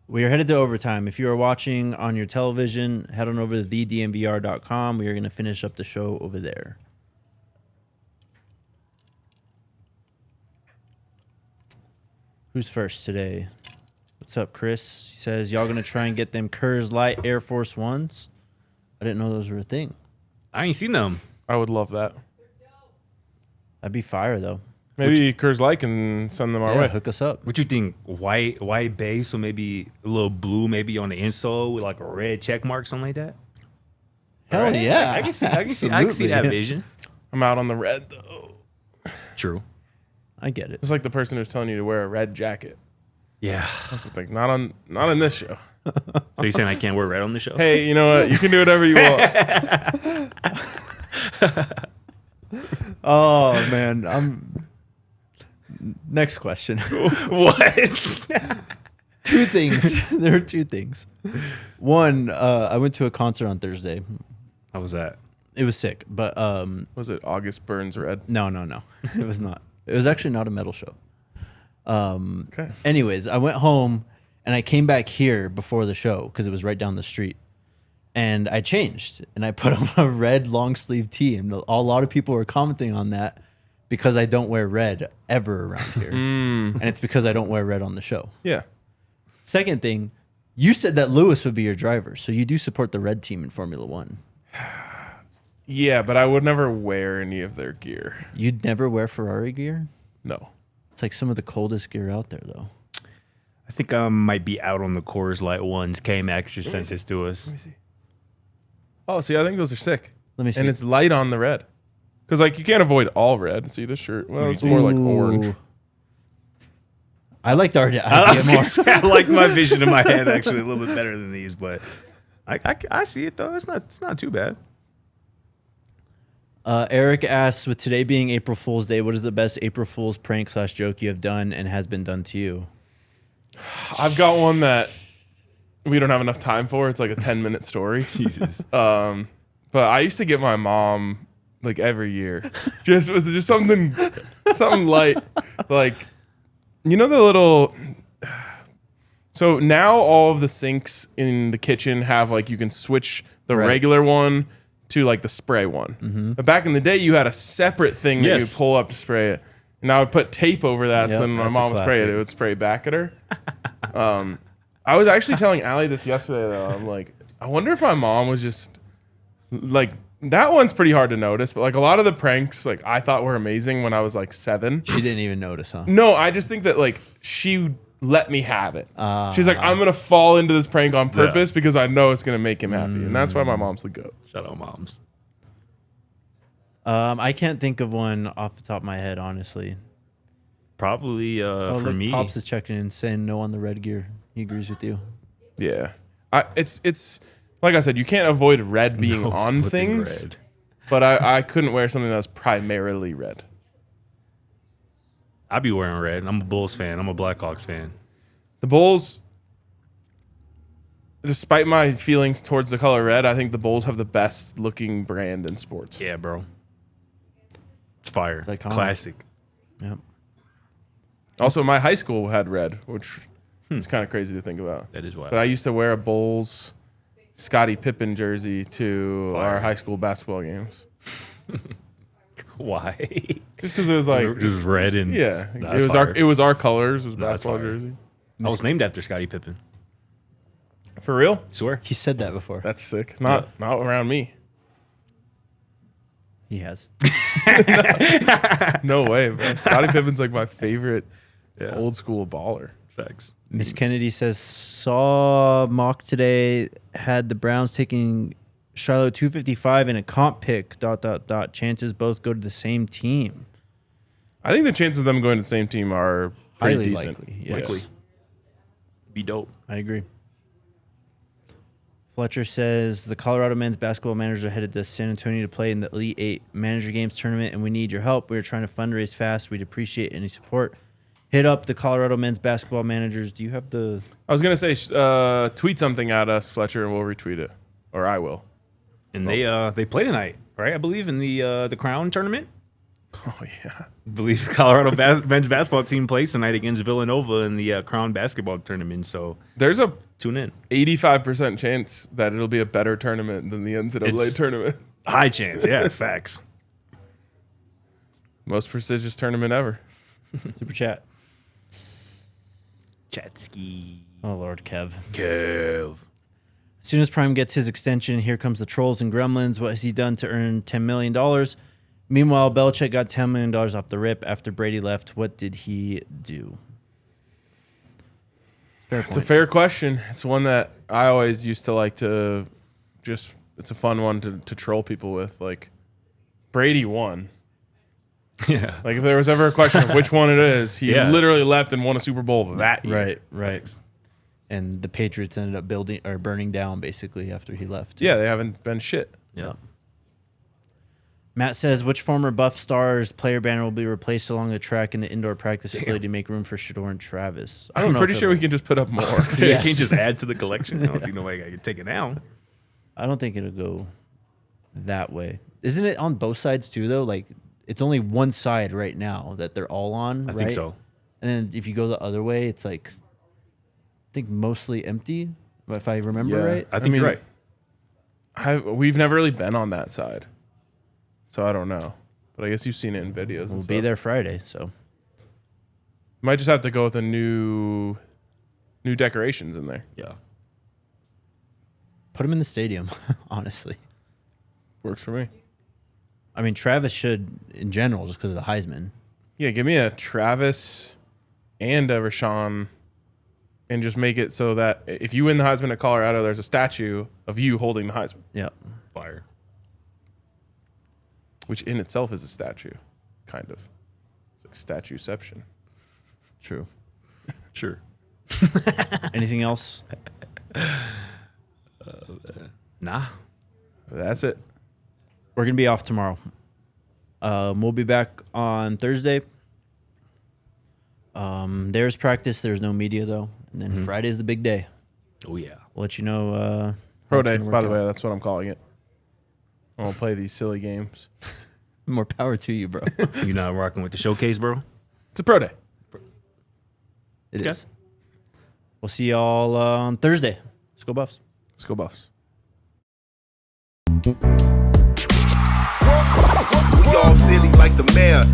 We are headed to overtime. If you are watching on your television, head on over to thednvr.com. We are going to finish up the show over there. Who's first today? What's up, Chris? He says, y'all going to try and get them Coors Light Air Force Ones? I didn't know those were a thing. I ain't seen them. I would love that. That'd be fire, though. Maybe Coors Light can send them our way. Hook us up. What you think? White base, so maybe a little blue, maybe on the insole with like a red check mark, something like that. Hell Right? yeah. I can see that vision. I'm out on the red, though. True. I get it. It's like the person who's telling you to wear a red jacket. Yeah. That's the thing. Not on this show. So you're saying I can't wear red on the show? Hey, you know what? You can do whatever you want. Oh, man. Next question. What? Two things. There are two things. One, I went to a concert on Thursday. How was that? It was sick, but Was it August Burns Red? no. It was not. It was actually not a metal show. Okay. Anyways, I went home and I came back here before the show because it was right down the street. And I changed and I put on a red long sleeve tee, and a lot of people were commenting on that because I don't wear red ever around here. And it's because I don't wear red on the show. Yeah. Second thing, you said that Lewis would be your driver, so you do support the red team in Formula One. Yeah, but I would never wear any of their gear. You'd never wear Ferrari gear? No. It's like some of the coldest gear out there, though. I think I might be out on the Coors Light ones. K-Max just sent this to us. Let me see. Oh, see, I think those are sick. Let me see. And it's light on the red. Because, like, you can't avoid all red. See this shirt? Well, it's more like orange. Ooh. I like the idea more. I like my vision in my head actually a little bit better than these, but I see it though. It's not too bad. Eric asks, with today being April Fool's Day, what is the best April Fool's prank / joke you have done and has been done to you? I've got one that we don't have enough time for. It's like a 10-minute story. Jesus. But I used to get my mom like every year, just with just something light, like the little. So now all of the sinks in the kitchen have like you can switch the regular one to like the spray one. But back in the day, you had a separate thing that you pull up to spray it. And I would put tape over that, so then when my mom would spray it, it would spray back at her. I was actually telling Allie this yesterday, though. I'm like, I wonder if my mom was just like, that one's pretty hard to notice, but like a lot of the pranks, like I thought were amazing when I was like 7. She didn't even notice, huh? No, I just think that like she let me have it. She's like, I'm gonna fall into this prank on purpose because I know it's gonna make him happy, and that's why my mom's the GOAT. Shout out moms. I can't think of one off the top of my head, honestly. Probably for me. Pops is checking in, saying no on the red gear. He agrees with you. Yeah, it's like I said, you can't avoid red being on things. Red. But I couldn't wear something that was primarily red. I'd be wearing red. I'm a Bulls fan. I'm a Blackhawks fan. The Bulls, despite my feelings towards the color red, I think the Bulls have the best looking brand in sports. Yeah, bro. It's fire. It's iconic. Classic. Yep. Also, my high school had red, which is kind of crazy to think about. That is wild. But I used to wear a Bulls Scottie Pippen jersey to our high school basketball games. Why? Just because it was like it was red and it was our colors. It was basketball fire. jersey. I was named after Scottie Pippen. For real? Swear. He said that before. That's sick. Not around me. He has. No way, man. Scottie Pippen's like my favorite old school baller. Facts. Miss Kennedy says, saw mock today, had the Browns taking Shilo 255 in a comp pick, ... Chances both go to the same team. I think the chances of them going to the same team are pretty Highly decent. likely. Yes. Likely. Be dope. I agree. Fletcher says, the Colorado men's basketball managers are headed to San Antonio to play in the Elite 8 Manager Games tournament, and we need your help. We are trying to fundraise fast. We'd appreciate any support. Hit up the Colorado men's basketball managers. Do you have the... I was going to say, tweet something at us, Fletcher, and we'll retweet it. Or I will. And they play tonight, right? I believe in the Crown tournament. Oh, yeah. I believe the Colorado men's basketball team plays tonight against Villanova in the Crown basketball tournament. So there's a tune in. 85% chance that it'll be a better tournament than the NCAA tournament. High chance, yeah, facts. Most prestigious tournament ever. Super chat. Chatsky. Oh, Lord, Kev. Kev. As soon as Prime gets his extension, here comes the Trolls and Gremlins. What has he done to earn $10 million? Meanwhile, Belichick got $10 million off the rip after Brady left. What did he do? It's a fair question. It's one that I always used to like to just, it's a fun one to troll people with. Like, Brady won. Yeah. Like, if there was ever a question of which one it is, he literally left and won a Super Bowl that year. Right. And the Patriots ended up burning down basically after he left. Yeah, they haven't been shit. Yeah. Matt says, which former Buff Stars player banner will be replaced along the track in the indoor practice facility to make room for Shedeur and Travis? I'm pretty sure we can just put up more. You can't just add to the collection. I don't think nobody can take it down. I don't think it'll go that way. Isn't it on both sides too, though? Like, it's only one side right now that they're all on, I think so. And then if you go the other way, it's like, I think mostly empty, if I remember right. I think you're right. We've never really been on that side. So I don't know. But I guess you've seen it in videos. We'll be there Friday, so. Might just have to go with a new decorations in there. Yeah. Put them in the stadium, honestly. Works for me. I mean, Travis should, in general, just because of the Heisman. Yeah, give me a Travis and a Rashawn and just make it so that if you win the Heisman at Colorado, there's a statue of you holding the Heisman. Yeah. Fire. Which in itself is a statue, kind of. It's like statueception. True. Sure. Anything else? Nah. That's it. We're going to be off tomorrow. We'll be back on Thursday. There's practice. There's no media, though. And then Friday's the big day. Oh, yeah. We'll let you know. Pro day, by the way. That's what I'm calling it. I won't play these silly games. More power to you, bro. You're not rocking with the showcase, bro? It's a pro day. It is. We'll see y'all on Thursday. Let's go Buffs. Let's go Buffs. We all silly like the mayor.